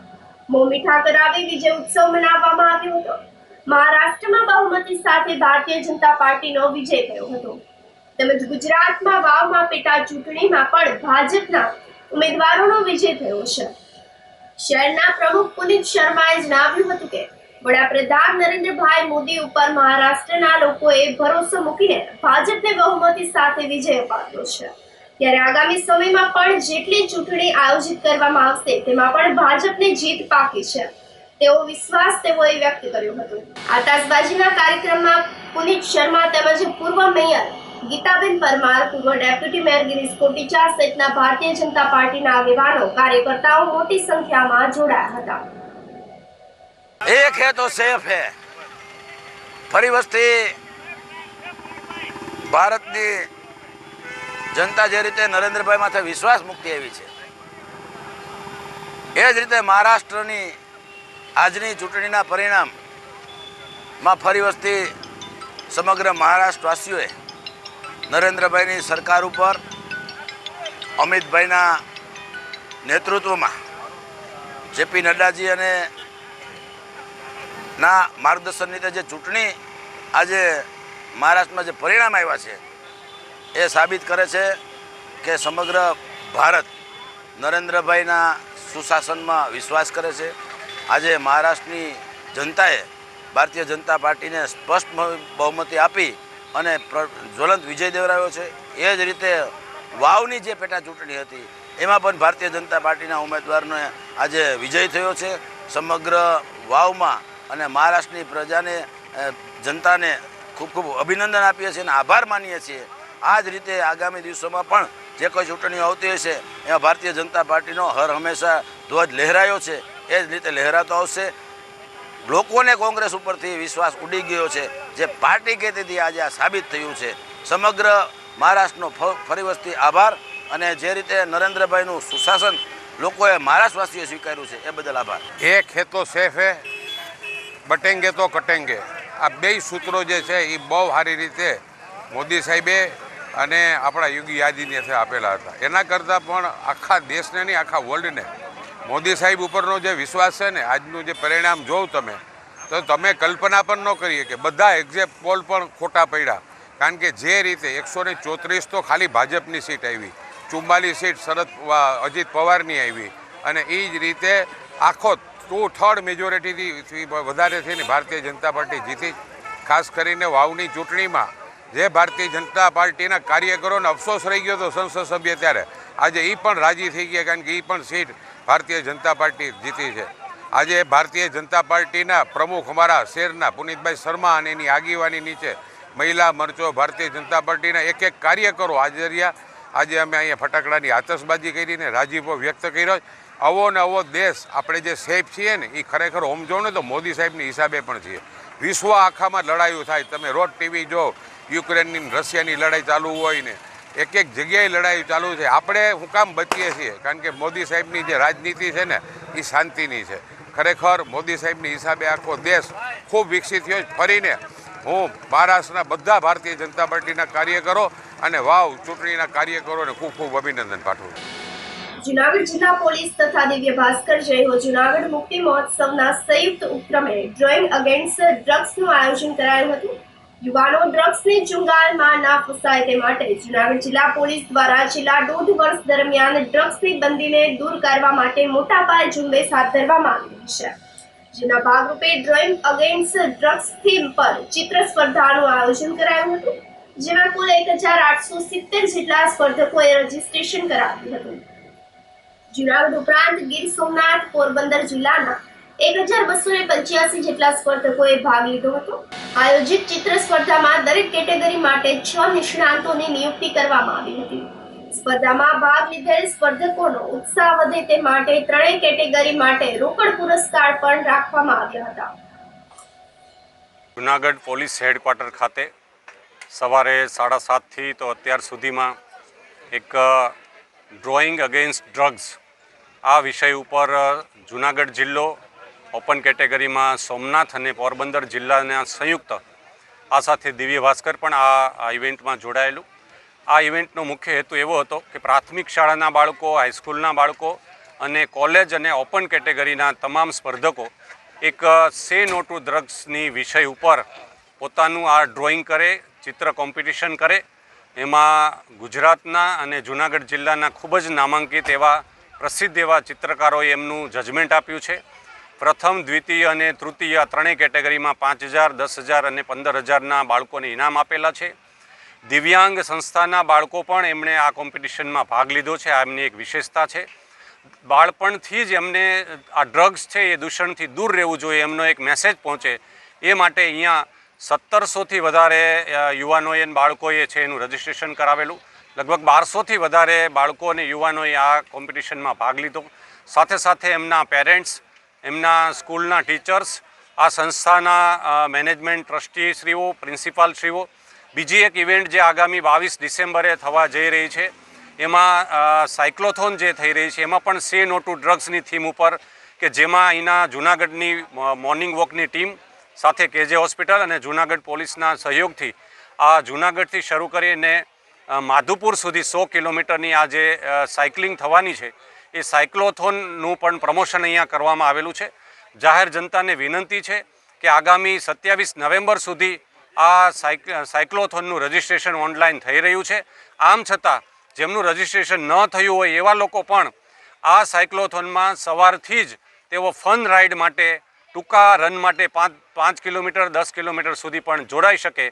મોં મીઠા કરાવી વિજય ઉત્સવ મનાવવામાં આવ્યો હતો. મહારાષ્ટ્રમાં બહુમતી સાથે ભારતીય જનતા પાર્ટીનો વિજય થયો હતો. તેમજ ગુજરાતમાં વાવમાં પેટા ચૂંટણીમાં પણ ભાજપના ઉમેદવારોનો વિજય થયો છે. શહેરના પ્રમુખ પુનિત શર્માએ જણાવ્યું હતું કે વડાપ્રધાન નરેન્દ્રભાઈ મોદી ઉપર મહારાષ્ટ્રના લોકોએ ભરોસો મૂકીને ભાજપને બહુમતી સાથે વિજય અપાવ્યો છે. ત્યારે આગામી સમયમાં પણ જેટલી ચૂંટણી આયોજિત કરવામાં આવશે તેમાં પણ ભાજપને જીત પાકી છે તેવો વિશ્વાસ તેઓએ વ્યક્ત કર્યો હતો. આતશબાજીના કાર્યક્રમમાં પુનિત શર્મા તેમજ પૂર્વ મેયર ગીતાબેન પરમાર, પૂર્વ ડેપ્યુટી મેયર ગિરીશ કોટીચા સહિતના ભારતીય જનતા પાર્ટીના આગેવાનો કાર્યકર્તાઓ મોટી સંખ્યામાં જોડાયા હતા. એક હે તો સેફ હે. ફરી વસ્તી ભારતની જનતા જે રીતે નરેન્દ્રભાઈ માથે વિશ્વાસ મૂકતી આવી છે એ જ રીતે મહારાષ્ટ્રની આજની ચૂંટણીના પરિણામમાં ફરી વસ્તી સમગ્ર મહારાષ્ટ્રવાસીઓએ નરેન્દ્રભાઈની સરકાર ઉપર અમિતભાઈના નેતૃત્વમાં જેપી નડ્ડાજી અને ના માર્ગદર્શન નીચે જે ચૂંટણી આજે મહારાષ્ટ્રમાં જે પરિણામ આવ્યા છે એ સાબિત કરે છે કે સમગ્ર ભારત નરેન્દ્રભાઈના સુશાસનમાં વિશ્વાસ કરે છે. આજે મહારાષ્ટ્રની જનતાએ ભારતીય જનતા પાર્ટીને સ્પષ્ટ બહુમતી આપી અને જ્વલંત વિજય દેવરાયો છે. એ જ રીતે વાવની જે પેટા ચૂંટણી હતી એમાં પણ ભારતીય જનતા પાર્ટીના ઉમેદવારનો આજે વિજય થયો છે. સમગ્ર વાવમાં અને મહારાષ્ટ્રની પ્રજાને જનતાને ખૂબ ખૂબ અભિનંદન આપીએ છીએ અને આભાર માનીએ છીએ. આ જ રીતે આગામી દિવસોમાં પણ જે કોઈ ચૂંટણીઓ આવતી હશે એમાં ભારતીય જનતા પાર્ટીનો હર હંમેશા ધ્વજ લહેરાયો છે એ જ રીતે લહેરાતો આવશે. લોકોને કોંગ્રેસ ઉપરથી વિશ્વાસ ઉડી ગયો છે. જે પાર્ટી કહેતી હતી આજે આ સાબિત થયું છે. સમગ્ર મહારાષ્ટ્રનો ફરી વખત આભાર અને જે રીતે નરેન્દ્રભાઈનું સુશાસન લોકોએ મહારાષ્ટ્રવાસીઓએ સ્વીકાર્યું છે એ બદલ આભાર. એક હે તો સેફ હે, બટેંગે તો કટેંગે. આ બે સૂત્રો જે છે એ બહુ સારી રીતે મોદી સાહેબે અને આપણા યોગી આદિત્યનાથે આપેલા હતા. એના કરતાં પણ આખા દેશને નહીં આખા વર્લ્ડને મોદી સાહેબ ઉપરનો જે વિશ્વાસ છે ને આજનું જે પરિણામ જોઉં તમે તો તમે કલ્પના પણ ન કરીએ કે બધા એક્ઝેક્ટ પોલ પણ ખોટા પડ્યા. કારણ કે જે રીતે 134 તો ખાલી ભાજપની સીટ આવી, 44 સીટ અજીત પવારની આવી અને એ જ રીતે આખો 2/3 મેજોરિટીથી વધારે થઈને ભારતીય જનતા પાર્ટી જીતી. ખાસ કરીને વાવની ચૂંટણીમાં જે ભારતીય જનતા પાર્ટીના કાર્યકરોને અફસોસ રહી ગયો હતો સંસદ સભ્ય ત્યારે આજે એ પણ રાજી થઈ ગયા કારણ કે એ પણ સીટ ભારતીય જનતા પાર્ટી જીતી છે. આજે ભારતીય જનતા પાર્ટીના પ્રમુખ અમારા શહેરના પુનિતભાઈ શર્મા અને એની આગેવાની નીચે મહિલા મોરચો ભારતીય જનતા પાર્ટીના એક કાર્યકરો હાજર રહ્યા. આજે અમે અહીંયા ફટાકડાની આતશબાજી કરીને રાજીપો વ્યક્ત કર્યો. આવો ને આવો દેશ આપણે જે સેફ છીએ ને એ ખરેખર ઓમ જો ને તો મોદી સાહેબની હિસાબે પણ છીએ. વિશ્વ આખામાં લડાઈઓ થાય, તમે રોજ ટીવી જો યુક્રેનની રશિયાની લડાઈ ચાલુ હોય ને એક જગ્યાએ લડાઈ ચાલુ છે. આપણે હું કામ બચીએ છીએ કારણ કે મોદી સાહેબની જે રાજનીતિ છે ને એ શાંતિની છે. ખરેખર મોદી સાહેબની હિસાબે આખો દેશ ખૂબ વિકસિત થયો. ફરીને હું મહારાષ્ટ્રના બધા ભારતીય જનતા પાર્ટીના કાર્યકરો અને વાવ ચૂંટણીના કાર્યકરોને ખૂબ ખૂબ અભિનંદન પાઠવું છું. જૂનાગઢ જિલ્લા પોલીસ તથા દિવ્ય ભાસ્કર જય હો જૂનાગઢ મુક્તિ મહોત્સવના સંયુક્ત ઉપક્રમે ડ્રોઈંગ અગેન્સ્ટ ડ્રગ્સનું આયોજન કરાયું હતું. યુવાનો ડ્રગ્સની ચુંગાલમાં ના ફસાય તે માટે જૂનાગઢ જિલ્લા પોલીસ દ્વારા છેલ્લા 1.5 વર્ષ દરમિયાન ડ્રગ્સની બંદીને દૂર કરવા માટે મોટા પાયે ઝુંબેશ હાથ ધરવામાં આવી રહી છે. જેના ભાગરૂપે ડ્રોઈંગ અગેન્સ્ટ ડ્રગ્સ થીમ પર ચિત્ર સ્પર્ધાનું આયોજન કરાયું હતું, જેમાં કુલ 1870 જેટલા સ્પર્ધકોએ રજીસ્ટ્રેશન કરાવ્યું હતું. જૂનાગઢ ઉપરાંત ગીર સોમનાથ, પોરબંદર જિલ્લાના 1285 જેટલા સ્પર્ધકોએ ભાગ લીધો હતો. આયોજિત ચિત્ર સ્પર્ધામાં દરેક કેટેગરી માટે 6 નિષ્ણાંતોની નિયુક્તિ કરવામાં આવી હતી. સ્પર્ધામાં ભાગ લીધેલ સ્પર્ધકોનો ઉત્સાહ વધે તે માટે ત્રણેય કેટેગરી માટે રોકડ પુરસ્કાર પણ રાખવામાં આવ્યા હતા. જૂનાગઢ પોલીસ હેડક્વાર્ટર ખાતે સવારે 7:30 થી તો અત્યાર સુધીમાં એક ડ્રોઈંગ અગેન્સ્ટ ડ્રગ્સ આ વિષય ઉપર જૂનાગઢ જિલ્લો ઓપન કેટેગરીમાં સોમનાથ અને પોરબંદર જિલ્લાના સંયુક્ત આ સાથે દિવ્ય ભાસ્કર પણ આ ઇવેન્ટમાં જોડાયેલું. આ ઇવેન્ટનો મુખ્ય હેતુ એવો હતો કે પ્રાથમિક શાળાના બાળકો, હાઈસ્કૂલના બાળકો અને કોલેજ અને ઓપન કેટેગરીના તમામ સ્પર્ધકો એક સે નો ટુ ડ્રગ્સની વિષય ઉપર પોતાનું આ ડ્રોઈંગ કરે, ચિત્ર કોમ્પિટિશન કરે. એમાં ગુજરાતના અને જૂનાગઢ જિલ્લાના ખૂબ જ નામાંકિત એવા પ્રસિદ્ધ એવા ચિત્રકારોએ એમનું જજમેન્ટ આપ્યું છે. પ્રથમ, દ્વિતીય અને તૃતીય ત્રણેય કેટેગરીમાં 5,000, 10,000 અને 15,000ના બાળકોને ઇનામ આપેલા છે. દિવ્યાંગ સંસ્થાના બાળકો પણ એમણે આ કોમ્પિટિશનમાં ભાગ લીધો છે. આ એમની એક વિશેષતા છે. બાળપણથી જ એમને આ ડ્રગ્સ છે એ દૂષણથી દૂર રહેવું જોઈએ એમનો એક મેસેજ પહોંચે એ માટે અહીંયા 1700થી વધારે યુવાનોએ અને બાળકોએ છે એનું રજિસ્ટ્રેશન કરાવેલું. લગભગ 1200થી વધારે બાળકો અને યુવાનોએ આ કોમ્પિટિશનમાં ભાગ લીધો. સાથે સાથે એમના પેરેન્ટ્સ, એમના સ્કૂલના ટીચર્સ, આ સંસ્થાના મેનેજમેન્ટ ટ્રસ્ટીશ્રીઓ, પ્રિન્સિપાલશ્રીઓ. બીજી એક ઇવેન્ટ જે આગામી 22 ડિસેમ્બરે થવા જઈ રહી છે એમાં સાયક્લોથોન જે થઈ રહી છે એમાં પણ સે નો ટુ ડ્રગ્સની થીમ ઉપર કે જેમાં અહીંના જૂનાગઢની મોર્નિંગ વોકની ટીમ સાથે કેજે હોસ્પિટલ અને જૂનાગઢ પોલીસના સહયોગથી આ જૂનાગઢથી શરૂ કરીને માધુપુર સુધી 100 કિલોમીટરની આ જે સાયકલિંગ થવાની છે એ સાયક્લોથોનનું પણ પ્રમોશન અહીંયા કરવામાં આવેલું છે. જાહેર જનતાને વિનંતી છે કે આગામી 27 નવેમ્બર સુધી આ સાયક્લોથોનનું રજિસ્ટ્રેશન ઓનલાઈન થઈ રહ્યું છે. આમ છતાં જેમનું રજિસ્ટ્રેશન ન થયું હોય એવા લોકો પણ આ સાયક્લોથોનમાં સવારથી જ તેઓ ફન રાઇડ માટે, ટૂંકા રન માટે 5 કિલોમીટર, 10 કિલોમીટર સુધી પણ જોડાઈ શકે.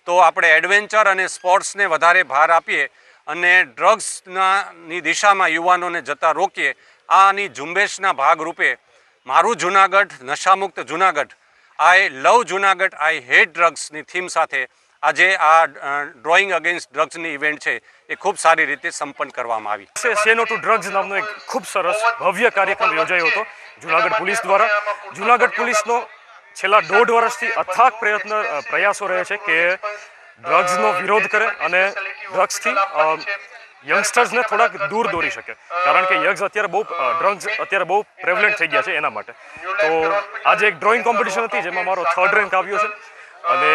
તો આપણે એડવેન્ચર અને સ્પોર્ટ્સને વધારે ભાર આપીએ અને ડ્રગ્સની દિશામાં યુવાનોને જતા રોકીએ. આની ઝુંબેશના ભાગરૂપે મારું જૂનાગઢ, નશામુક્ત જૂનાગઢ, આઈ લવ જૂનાગઢ, આઈ હેટ ડ્રગ્સની થીમ સાથે આજે આ ડ્રોઈંગ અગેન્સ્ટ ડ્રગ્સની ઇવેન્ટ છે એ ખૂબ સારી રીતે સંપન્ન કરવામાં આવી. સે નો ટુ ડ્રગ્સ નામનો એક ખૂબ સરસ ભવ્ય કાર્યક્રમ યોજાયો હતો જૂનાગઢ પોલીસ દ્વારા. જૂનાગઢ પોલીસનો છેલ્લા 1.5 વર્ષથી અથાગ પ્રયાસો રહે છે કે ડ્રગ્સનો વિરોધ કરે અને ડ્રગ્સથી યંગસ્ટર્સને થોડાક દૂર દોરી શકે, કારણ કે ડ્રગ્સ અત્યારે બહુ પ્રેવલન્ટ થઈ ગયા છે એના માટે. તો આજે એક ડ્રોઈંગ કોમ્પિટિશન હતી જેમાં મારો 3rd રેન્ક આવ્યો છે અને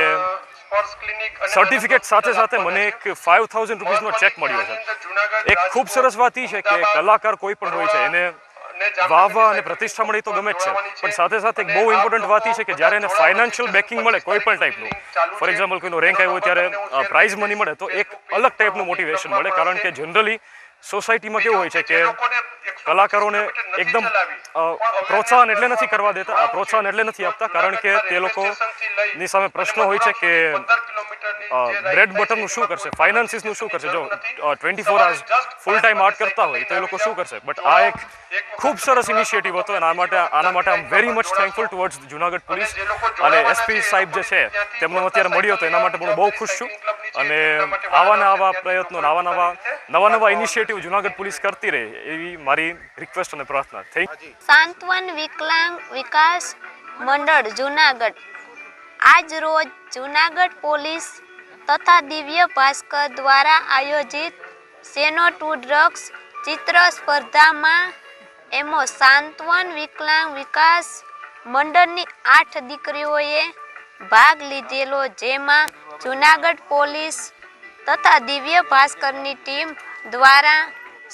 સર્ટિફિકેટ સાથે સાથે મને એક 5,000 રૂપીસનો ચેક મળ્યો છે. એક ખૂબ સરસ વાત એ છે કે કલાકાર કોઈ પણ હોય છે એને વાહવા અને પ્રતિષ્ઠા મળે તો ગમે જ છે, પણ સાથે સાથે એક બહુ ઇમ્પોર્ટન્ટ વાત એ છે કે જ્યારે એને ફાઇનાન્શિયલ બેકિંગ મળે કોઈ પણ ટાઈપનું, ફોર એક્ઝામ્પલ કોઈનો રેન્ક આવ્યો ત્યારે પ્રાઇઝ મની મળે તો એક અલગ ટાઈપનું મોટિવેશન મળે. કારણ કે જનરલી સોસાયટીમાં કેવું હોય છે કે કલાકારોને એકદમ પ્રોત્સાહન એટલે નથી કરવા દેતા, આ પ્રોત્સાહન એટલે નથી આપતા કારણ કે તે લોકોની સામે પ્રશ્નો હોય છે કે બ્રેડ બટરનું શું કરશે, ફાઇનાન્સીસનું શું કરશે. જો 24 અવર્સ ફૂલ ટાઈમ આર્ટ કરતા હોય તો એ લોકો શું કરશે. બટ આ એક ખૂબ સરસ ઇનિશિયેટિવ હતો અને આના માટે I am very much thankful towards Junagadh police અને એસપી સાહેબ જે છે તેમનો અત્યારે મળ્યો હતો એના માટે પણ બહુ ખુશ છું. અને આવા પ્રયત્નો, નવા ઇનિશિયેટિવ જૂનાગઢ પોલીસ કરતી રહે એવી મારી રિક્વેસ્ટ અને પ્રાર્થના. સાંત્વન વિકલાંગ વિકાસ મંડળ જૂનાગઢ આજ રોજ જૂનાગઢ પોલીસ તથા દિવ્ય ભાસ્કર દ્વારા આયોજિત સે નો ટુ ડ્રગ્સ ચિત્ર સ્પર્ધામાં એમાં સાંત્વન વિકલાંગ વિકાસ મંડળની 8 દીકરીઓએ ભાગ લીધેલો, જેમાં જૂનાગઢ પોલીસ તથા દિવ્ય ભાસ્કરની ટીમ દ્વારા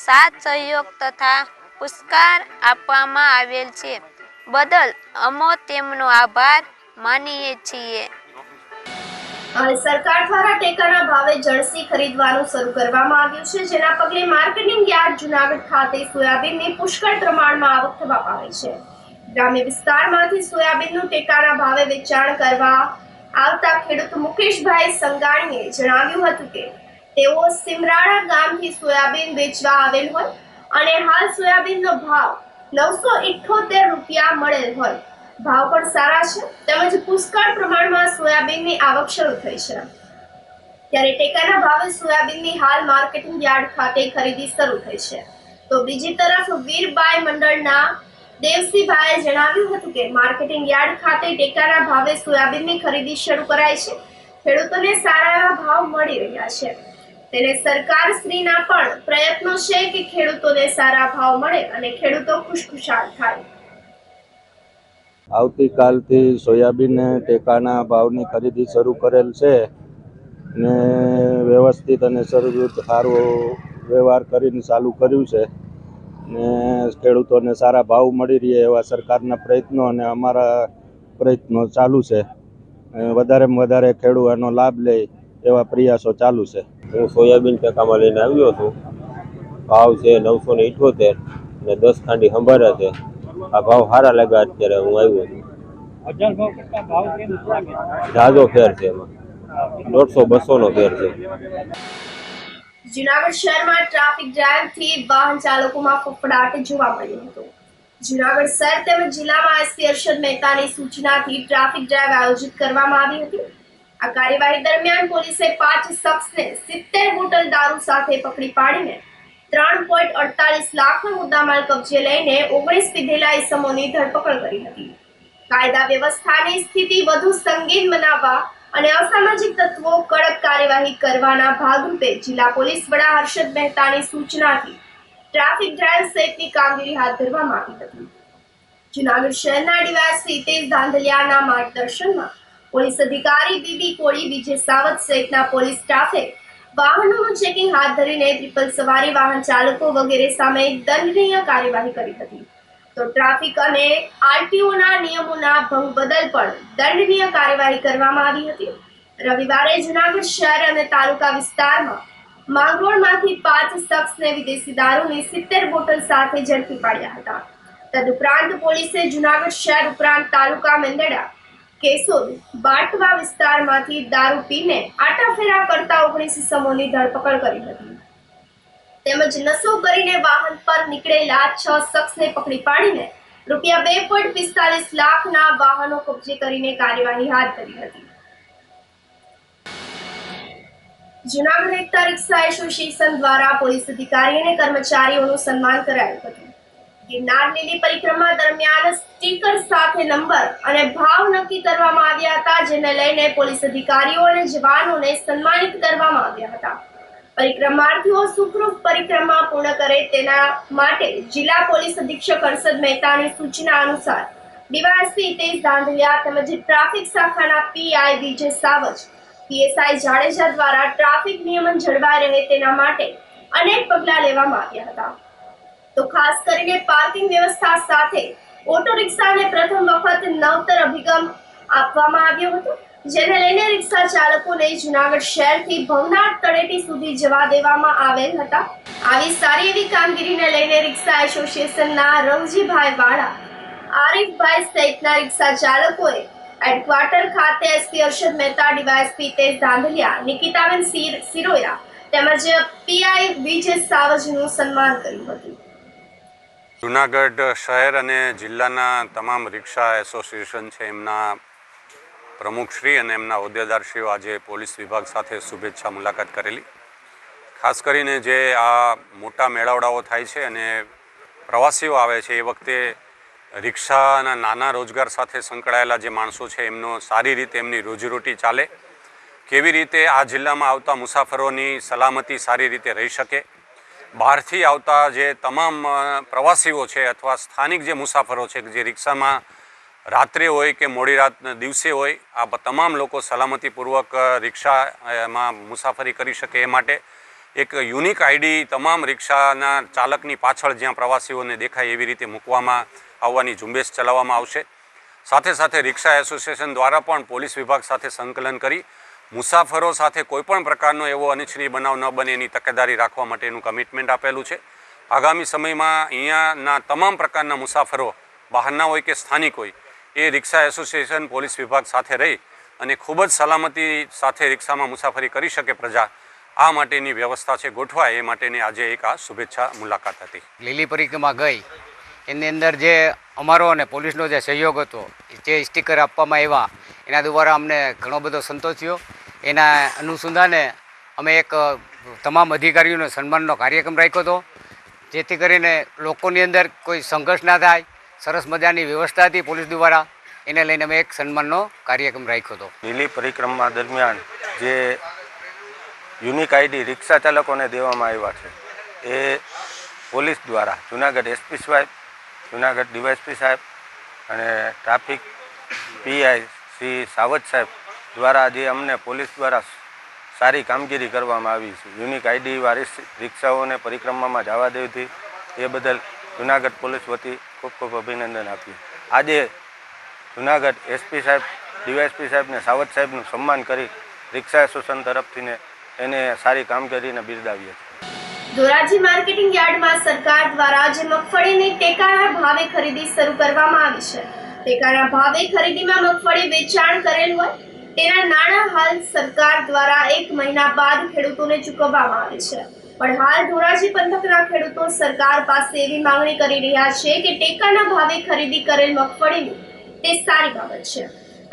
સાથ સહયોગ તથા પુરસ્કાર આપવામાં આવેલ છે. બદલ અમે તેમનો આભાર માનીએ છીએ. સરકાર દ્વારા ટેકાના ભાવે જણસી ખરીદવાનું શરૂ કરવામાં આવ્યું છે, જેના પગલે માર્કેટિંગ યાર્ડ જૂનાગઢ ખાતે સોયાબીનની પુષ્કળ પ્રમાણમાં આવક થવા પામી છે. ગ્રામ્ય વિસ્તારમાંથી સોયાબીનનું ટેકાના ભાવે વેચાણ કરવા આવતા ખેડૂત મુકેશભાઈ સંગાણીએ જણાવ્યું હતું કે તેઓ સિમરાણા ગામથી સોયાબીન વેચવા આવેલ હોય અને હાલ સોયાબીનનો ભાવ 978 રૂપિયા મળેલ હોય. ભાવ પણ સારા છે તેમજ પુષ્કળ પ્રમાણમાં સોયાબીનની આવક શરૂ થઈ છે. ત્યારે ટેકાના ભાવે સોયાબીનની હાલ માર્કેટિંગ યાર્ડ ખાતે ખરીદી શરૂ થઈ છે. તો બીજી તરફ વીરબાઈ મંડળના દેવસીભાઈએ જણાવ્યું હતું કે માર્કેટિંગ યાર્ડ ખાતે ટેકાના ભાવે સોયાબીનની ખરીદી શરૂ કરાઈ છે. ખેડૂતોને સારા એવા ભાવ મળી રહ્યા છે. તેને સરકારશ્રીના પણ પ્રયત્નો છે કે ખેડૂતોને સારા ભાવ મળે અને ખેડૂતો ખુશખુશાલ થાય. આવતીકાલથી સોયાબીન ટેકાના ભાવની ખરીદી શરૂ કરેલ છે ને વ્યવસ્થિત અને સારો વ્યવહાર કરીને ચાલુ કર્યું છે ને ખેડૂતોને સારા ભાવ મળી રહે એવા સરકારના પ્રયત્નો અને અમારા પ્રયત્નો ચાલુ છે. વધારેમાં વધારે ખેડૂત એનો લાભ લે એવા પ્રયાસો ચાલુ છે. હું સોયાબીન ટેકામાં લઈને આવ્યો છું. ભાવ છે 978 ને 10 ખાંડી સંભાળ્યા છે. આ ભાવ સારા લાગ્યા અત્યારે હું આવ્યો છું. ઝાઝો ફેર છે, એમાં 150-200 નો ફેર છે. જૂનાગઢ શહેરમાં ટ્રાફિક જામથી વાહન ચાલકોમાં ફફડાટ જોવા મળ્યો હતો. જૂનાગઢ શહેર તેમજ જિલ્લામાં એસપી અરશદ મહેતાની સૂચનાથી ટ્રાફિક ડ્રાઈવ આયોજિત કરવામાં આવી હતી. આ કાર્યવાહી દરમિયાન પોલીસે 5 શખ્સને 70 બોટલ દારૂ સાથે પકડી પાડીને 3.48 લાખનો મુદ્દામાલ કબજે લઈને 19 પીધેલા ઇસમોની ધરપકડ કરી હતી. કાયદા વ્યવસ્થાની સ્થિતિ વધુ સંગીન બનાવવા અને અસામાજિક તત્વો કડક કાર્યવાહી કરવાના ભાગરૂપે જિલ્લા પોલીસ વડા હર્ષદ મહેતાની સૂચનાથી ટ્રાફિક ડ્રાઈવ સહિતની કામગીરી હાથ ધરવામાં આવી હતી. જૂનાગઢ શહેરના ડીવાયએસપી હિતેશ ધાંધલિયાના માર્ગદર્શનમાં પોલીસ અધિકારી બીબી કોળી, વિજય સાવત સહિતના પોલીસ સ્ટાફે વાહનોનું ચેકિંગ હાથ ધરીને ટ્રિપલ સવારી વાહન ચાલકો વગેરે સામે દંડનીય કાર્યવાહી કરી હતી. તો ટ્રાફિક અને આરટીઓના નિયમોના ભંગ બદલ પણ દંડનીય કાર્યવાહી કરવામાં આવી હતી. રવિવારે જૂનાગઢ શહેર અને તાલુકા વિસ્તારમાં માંગરોળમાંથી 5 શખ્સને વિદેશી દારૂની 70 બોટલ સાથે ઝડપી પાડ્યા હતા. તદુપરાંત પોલીસે જૂનાગઢ શહેર ઉપરાંત તાલુકા મેંદરડા, કેશોદ, બાટવા વિસ્તારમાંથી દારૂ પીને આટાફેરા કરતા 19 ઇસમોની ધરપકડ કરી હતી. તેમજ નશો કરીને વાહન પર નીકળેલા 6 શખ્સને પકડી પાડીને ₹2.45 લાખના વાહનો કબજે કરીને કાર્યવાહી હાથ ધરી હતી. જૂનાગઢ એકતા રિક્ષા એસોસિએશન દ્વારા પોલીસ અધિકારી અને કર્મચારીઓનું સન્માન કરાયું હતું. ગિરનાર લીલી પરિક્રમા દરમિયાન સ્ટીકર સાથે નંબર અને ભાવ નક્કી કરવામાં આવ્યા હતા, જેને લઈને પોલીસ અધિકારીઓ અને જવાનોને સન્માનિત કરવામાં આવ્યા હતા. પરિક્રમાર્થીઓ સુખરૂપ પરિક્રમા પૂર્ણ કરે તેના માટે જિલ્લા પોલીસ અધિક્ષક હર્ષદ મહેતાની સૂચના અનુસાર ડીવાયએસપી હિતેશ ધાંધલિયા તેમજ ટ્રાફિક શાખાના પીઆઈ વિજય સાવજ, પીએસઆઈ જાડેજા દ્વારા ટ્રાફિક નિયમન જળવાઈ રહે તેના માટે અનેક પગલાં લેવામાં આવ્યા હતા. તો ખાસ કરીને પાર્કિંગ વ્યવસ્થા સાથે ઓટો રિક્ષાને પ્રથમ વખત નવતર અભિગમ આપવામાં આવ્યો હતો, જેને લઈને રિક્ષા ચાલકોને જૂનાગઢ શહેરથી ભવનાથ તળેટી સુધી જવા દેવામાં આવેલ હતા. આવી સારી એવી કામગીરીને લઈને રિક્ષા એસોસિએશનના રવજીભાઈ વાળા, આરીફભાઈ સહિતના રિક્ષા ચાલકોએ હેડક્વાર્ટર ખાતે એસપી અરશદ મહેતા, ડીવાયએસપી હિતેશ ધાંધલિયા, નિકિતાબેન સિરોયા તેમજ પીઆઈ વિજય સાવજનું સન્માન કર્યું હતું. જૂનાગઢ શહેર અને જિલ્લાના તમામ રિક્ષા એસોસિએશન છે એમના પ્રમુખશ્રી અને એમના હોદ્દેદારશ્રીઓ આજે પોલીસ વિભાગ સાથે શુભેચ્છા મુલાકાત કરેલી. ખાસ કરીને જે આ મોટા મેળાવડાઓ થાય છે અને પ્રવાસીઓ આવે છે એ વખતે રિક્ષાના નાના રોજગાર સાથે સંકળાયેલા જે માણસો છે એમનો સારી રીતે એમની રોજીરોટી ચાલે, કેવી રીતે આ જિલ્લામાં આવતા મુસાફરોની સલામતી સારી રીતે રહી શકે, બહારથી આવતા જે તમામ પ્રવાસીઓ છે અથવા સ્થાનિક જે મુસાફરો છે જે રિક્ષામાં રાત્રે હોય કે મોડી રાતના દિવસે હોય, આ તમામ લોકો સલામતીપૂર્વક રિક્ષામાં મુસાફરી કરી શકે એ માટે એક યુનિક આઈડી તમામ રિક્ષાના ચાલકની પાછળ જ્યાં પ્રવાસીઓને દેખાય એવી રીતે મૂકવામાં આવવાની ઝુંબેશ ચલાવવામાં આવશે. સાથે સાથે રિક્ષા એસોસિએશન દ્વારા પણ પોલીસ વિભાગ સાથે સંકલન કરી મુસાફરો સાથે કોઈપણ પ્રકારનો એવો અનિચ્છનીય બનાવ ન બને એની તકેદારી રાખવા માટેનું કમિટમેન્ટ આપેલું છે. આગામી સમયમાં અહીંયાના તમામ પ્રકારના મુસાફરો બહારના હોય કે સ્થાનિક હોય એ રિક્ષા એસોસિએશન પોલીસ વિભાગ સાથે રહી અને ખૂબ જ સલામતી સાથે રિક્ષામાં મુસાફરી કરી શકે પ્રજા, આ માટેની વ્યવસ્થા છે ગોઠવાય એ માટેની આજે એક આ શુભેચ્છા મુલાકાત હતી. લીલી પરિક્રમા ગઈ એની અંદર જે અમારો અને પોલીસનો જે સહયોગ હતો, જે સ્ટીકર આપવામાં આવ્યા એના દ્વારા અમને ઘણો બધો સંતોષ થયો. એના અનુસંધાને અમે એક તમામ અધિકારીઓનો સન્માનનો કાર્યક્રમ રાખ્યો હતો, જેથી કરીને લોકોની અંદર કોઈ સંઘર્ષ ના થાય. સરસ મજાની વ્યવસ્થા હતી પોલીસ દ્વારા, એને લઈને અમે એક સન્માનનો કાર્યક્રમ રાખ્યો હતો. લીલી પરિક્રમા દરમિયાન જે યુનિક આઈડી રિક્ષા ચાલકોને દેવામાં આવ્યા છે એ પોલીસ દ્વારા જુનાગઢ એસપી સાહેબ, જુનાગઢ ડીવાયએસપી સાહેબ અને ટ્રાફિક પીઆઈ શ્રી સાવજ સાહેબ દ્વારા જે અમને પોલીસ દ્વારા સારી કામગીરી કરવામાં આવી છે. યુનિક આઈડી વાળી રિક્ષાઓને પરિક્રમામાં જવા દેવી એ બદલ જુનાગઢ પોલીસ વતી ખૂબ ખૂબ અભિનંદન આપ્યું. આજે જુનાગઢ એસપી સાહેબ, ડીવાયએસપી સાહેબને સાવજ સાહેબનું સન્માન કરી રિક્ષા એસોસિએશન તરફથી એને સારી કામગીરીને બિરદાવી હતી. ધોરાજી માર્કેટિંગ યાર્ડમાં સરકાર દ્વારા જે મગફળીની ટેકાના ભાવે ખરીદી શરૂ કરવામાં આવી છે, ટેકાના ભાવે ખરીદીમાં મગફળી વેચાણ કરેલ હોય તેના નાણાં હાલ સરકાર દ્વારા 1 મહિના બાદ ખેડૂતોને ચૂકવવામાં આવે છે. પણ હાલ ધોરાજી પંથકના ખેડૂતો સરકાર પાસે એવી માંગણી કરી રહ્યા છે કે ટેકાના ભાવે ખરીદી કરેલ મગફળીની તે સારી બાબત છે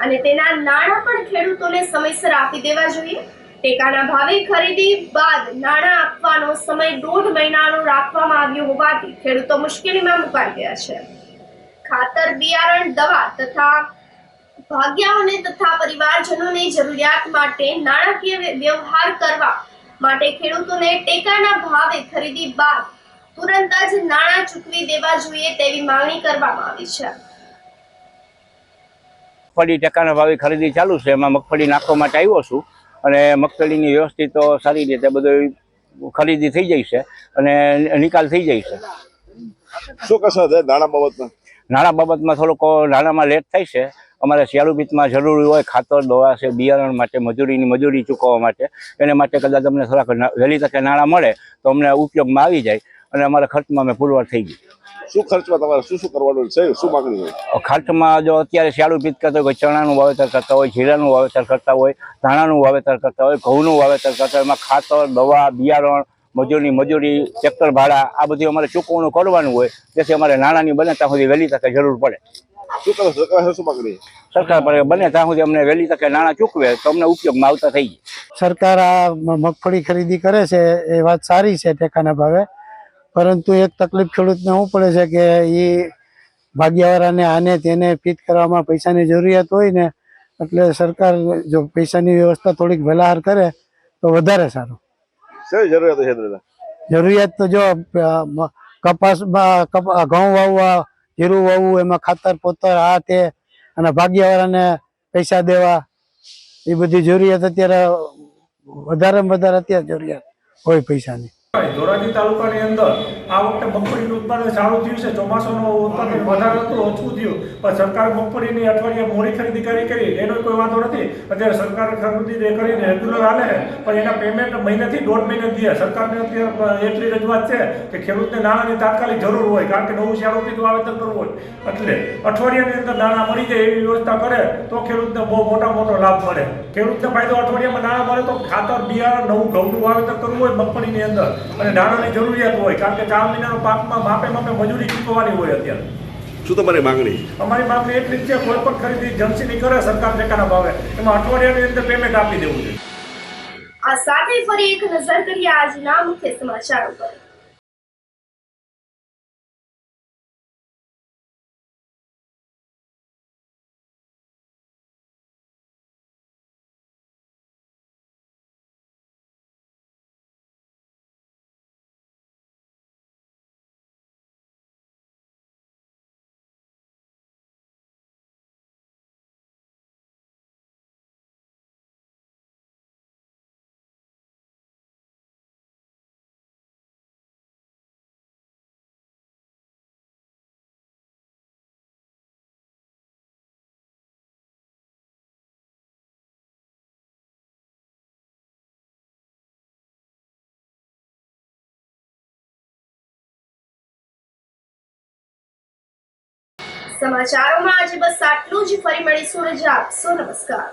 અને તેના નાણાં પણ ખેડૂતોને સમયસર આપી દેવા જોઈએ. ટેકાના ભાવે ખરીદી બાદ નાણાં આપવાનો સમય 1.5 મહિનાનો રાખવામાં આવ્યો હોવાથી ખેડૂતો મુશ્કેલીમાં મુકાઈ ગયા છે. ખાતર, બિયારણ, દવા તથા ભાગ્યાઓને તથા પરિવારજનોની જરૂરિયાત માટે નાણાકીય વ્યવહાર કરવા માટે ખેડૂતોને ટેકાના ભાવે ખરીદી બાદ તુરંત જ નાણાં ચૂકવી દેવા જોઈએ તેવી માંગણી કરવામાં આવી છે. મગફળી ટેકાના ભાવે ખરીદી ચાલુ છે, એમાં મગફળી નાખવા માટે આવ્યો છું અને મગફળીની વ્યવસ્થિત તો સારી રીતે બધું ખરીદી થઈ જાય છે અને નિકાલ થઈ જાય છે. શું કહેશો નાણાં બાબતમાં? નાણાં બાબતમાં થોડોક નાણાંમાં લેટ થાય છે. અમારે શિયાળુ પિત્તમાં જરૂરી હોય ખાતર, દવા છે, બિયારણ માટે મજૂરી ચૂકવવા માટે, એને માટે કદાચ અમને થોડાક વહેલી તકે નાણાં મળે તો અમને ઉપયોગમાં આવી જાય અને અમારા ખર્ચમાં અમે પુરવાર થઈ ગઈ. શું ખર્ચમાં તમારે શું કરવાનું છે, શું માંગણી હોય? ખર્ચમાં જો અત્યારે શિયાળુ પિત્ત કરતા હોય, ચણાનું વાવેતર કરતા હોય, જીરાનું વાવેતર કરતા હોય, ધાણાનું વાવેતર કરતા હોય, ઘઉંનું વાવેતર કરતા હોય, એમાં ખાતર, દવા, બિયારણ, મજૂરી, ટ્રેક્ટર ભાડા આ બધું અમારે ચૂકવણું કરવાનું હોય, જેથી અમારે નાણાંની બને ત્યાં સુધી વહેલી તકે જરૂર પડે. શું કરો સરકાર શું માંગણી? સરકાર પર બને ત્યાં સુધી અમને વહેલી તકે નાણાં ચૂકવે તો અમને ઉપયોગમાં આવતા થઈ જાય. સરકાર આ મગફળી ખરીદી કરે છે એ વાત સારી છે ટેકાના ભાવે, પરંતુ એક તકલીફ ખેડૂતને શું પડે છે કે એ ભાગ્યવાળાને આને તેને ફીટ કરવામાં પૈસાની જરૂરિયાત હોય ને, એટલે સરકાર જો પૈસાની વ્યવસ્થા થોડીક વહેલાહાર કરે તો વધારે સારું. શેની જરૂરિયાત છે? જરૂરિયાત તો જો કપાસમાં ઘઉં વાવવા, જીરું વાવવું, એમાં ખાતર પોતર આ તે અને ભાગ્યવાળાને પૈસા દેવા, એ બધી જરૂરિયાત અત્યારે વધારેમાં વધારે અત્યારે જરૂરિયાત હોય પૈસાની. ધોરાજી તાલુકાની અંદર આ વખતે મગફળીનું ઉત્પાદન સારું થયું છે. ચોમાસાનું ઉત્પાદન વધારે હતું, ઓછું થયું, પણ સરકાર મગફળીની અઠવાડિયા મોડી ખરીદી કરી એનો કોઈ વાંધો નથી. અત્યારે સરકાર ખરીદી કરીને રેગ્યુલર હાલે છે, પણ એના પેમેન્ટ મહિનાથી 1.5 મહિના દે. સરકારને અત્યારે એટલી રજૂઆત છે કે ખેડૂતને નાણાંની તાત્કાલિક જરૂર હોય, કારણ કે નવું શિયાળુ પિત્ત વાવેતર કરવું હોય, એટલે અઠવાડિયાની અંદર નાણાં મળી જાય એવી વ્યવસ્થા કરે તો ખેડૂતને બહુ મોટો લાભ મળે. ખેડૂતને ફાયદો અઠવાડિયામાં નાણાં મળે તો ખાતર, બિયારણ, નવું ઘઉંનું વાવેતર કરવું હોય મગફળીની અંદર અને નાણાંની જરૂરિયાત હોય, કારણ કે 4 મહિનાનો પાકમાં માપે મજૂરી ચૂકવવાની હોય. અત્યારે શું તમારી માંગણી? અમારી માંગણી એટલી જ છે, કોઈ પણ ખરીદી જમસીની કરે સરકાર ટેકાના ભાવે એમાં અઠવાડિયાની અંદર પેમેન્ટ આપી દેવું છે. આ સાથે ફરી એક નજર કરીએ આજના મુખ્ય સમાચારો પર. સમાચારોમાં આજે બસ આટલું જ. ફરી મળીશું. રજા આપશો. નમસ્કાર.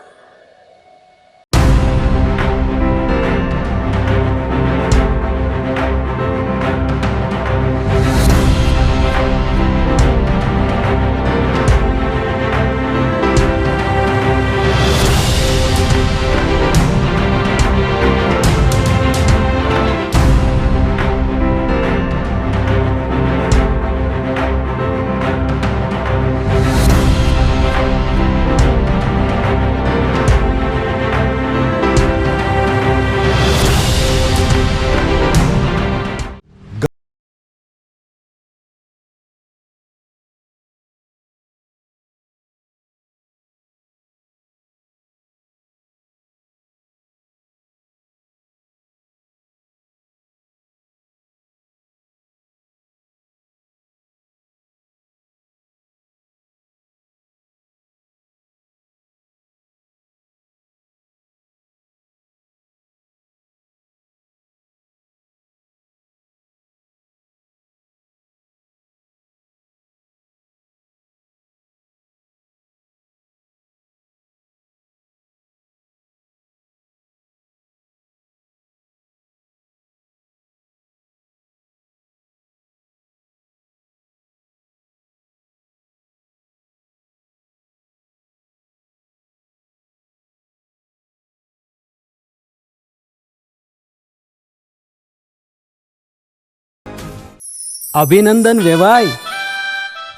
અભિનંદન વેવાઈ,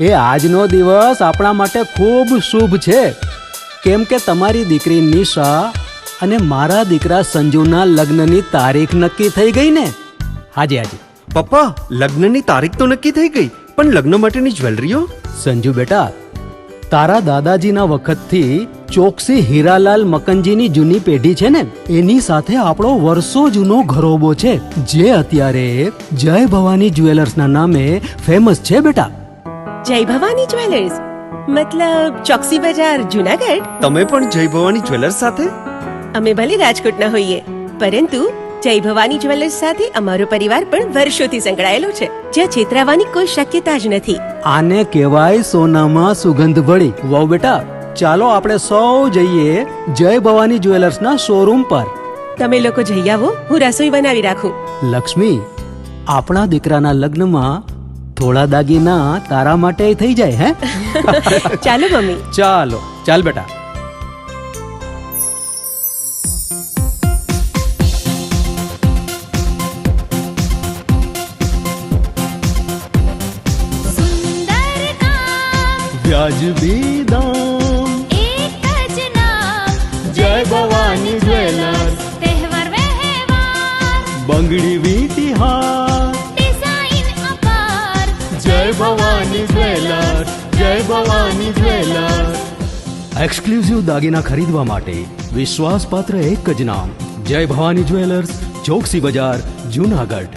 એ આજનો દિવસ આપણા માટે ખૂબ શુભ છે, કેમ કે તમારી દીકરી નિશા અને મારા દીકરા સંજુના લગ્નની તારીખ નક્કી થઈ ગઈ ને. હાજી હાજી પપ્પા, લગ્નની તારીખ તો નક્કી થઈ ગઈ, પણ લગ્ન માટેની જ્વેલરીઓ? સંજુ બેટા, તારા દાદાજીના વખતથી ચોકસી હીરાલાલ મકનજીની જૂની પેઢી છે ને, એની સાથે આપણો વર્ષો જૂનો ઘરોબો છે, જે અત્યારે જય ભવાની જ્વેલર્સના નામે ફેમસ છે બેટા. જય ભવાની જ્વેલર્સ મતલબ ચોકસી બજાર, જુનાગઢ? તમે પણ જય ભવાની જ્વેલર્સ સાથે? અમે ભલે રાજકોટના હોઈએ, પરંતુ જય ભવાની જ્વેલર્સ સાથે અમારો પરિવાર પણ વર્ષોથી સંકળાયેલો છે, જ્યાં છેતરાવાની કોઈ શક્યતા જ નથી. આને કહેવાય સોનામાં સુગંધ ભળી. વાવ બેટા, ચાલો આપણે સૌ જઈએ જય ભવાની જ્વેલર્સના શોરૂમ પર. તમે લોકો જઈ આવો, હું રસોઈ બનાવી રાખું. લક્ષ્મી, આપણા દીકરાના લગ્નમાં થોડા દાગીના તારા માટે થઈ જાય. હે ચાલો મમ્મી. ચાલો ચાલ બેટા. વ્યાજબી દામ, એક જ નામ, જય ભવાની જ્વેલર્સ. તહેવાર વ્યવહાર, બંગડી વીટી હાર, ડિઝાઇન અપાર, જય ભવાની જ્વેલર્સ, જય ભવાની જ્વેલર્સ. એક્સક્લુઝિવ દાગીના ખરીદવા માટે વિશ્વાસપાત્ર એક જ નામ, જય ભવાની જ્વેલર્સ, ચોકસી બજાર, જુનાગઢ.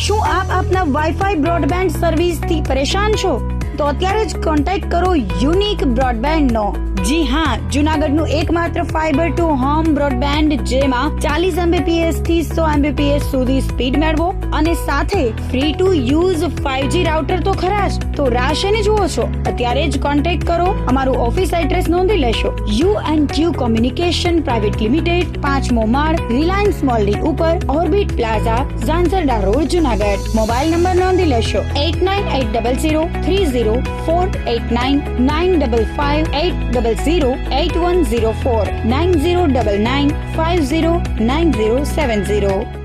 શું આપ આપના વાઈફાઈ બ્રોડબેન્ડ સર્વિસથી પરેશાન છો? તો અત્યારે જ કોન્ટેક્ટ કરો યુનિક બ્રોડબેન્ડ નો. જી હા, જુનાગઢનું એકમાત્ર ફાઈબર ટુ હોમ બ્રોડબેન્ડ, જેમાં 40 Mbps થી 100 Mbps સુધી સ્પીડ મેળવો અને સાથે free to use 5G router તો ખરા જ. તો રાહ શેની જુઓ છો? અત્યારે જ કોન્ટેક્ટ કરો. અમારું ઓફિસ એડ્રેસ નોંધી લેશો. U&Q કોમ્યુનિકેશન પ્રાઇવેટ લિમિટેડ, 5મો માળ, રિલાયન્સ મોલની ઉપર, orbit plaza, Zanzarda road, Junagadh. Mobile number નોંધી લેશો 898003048995580081049099509070.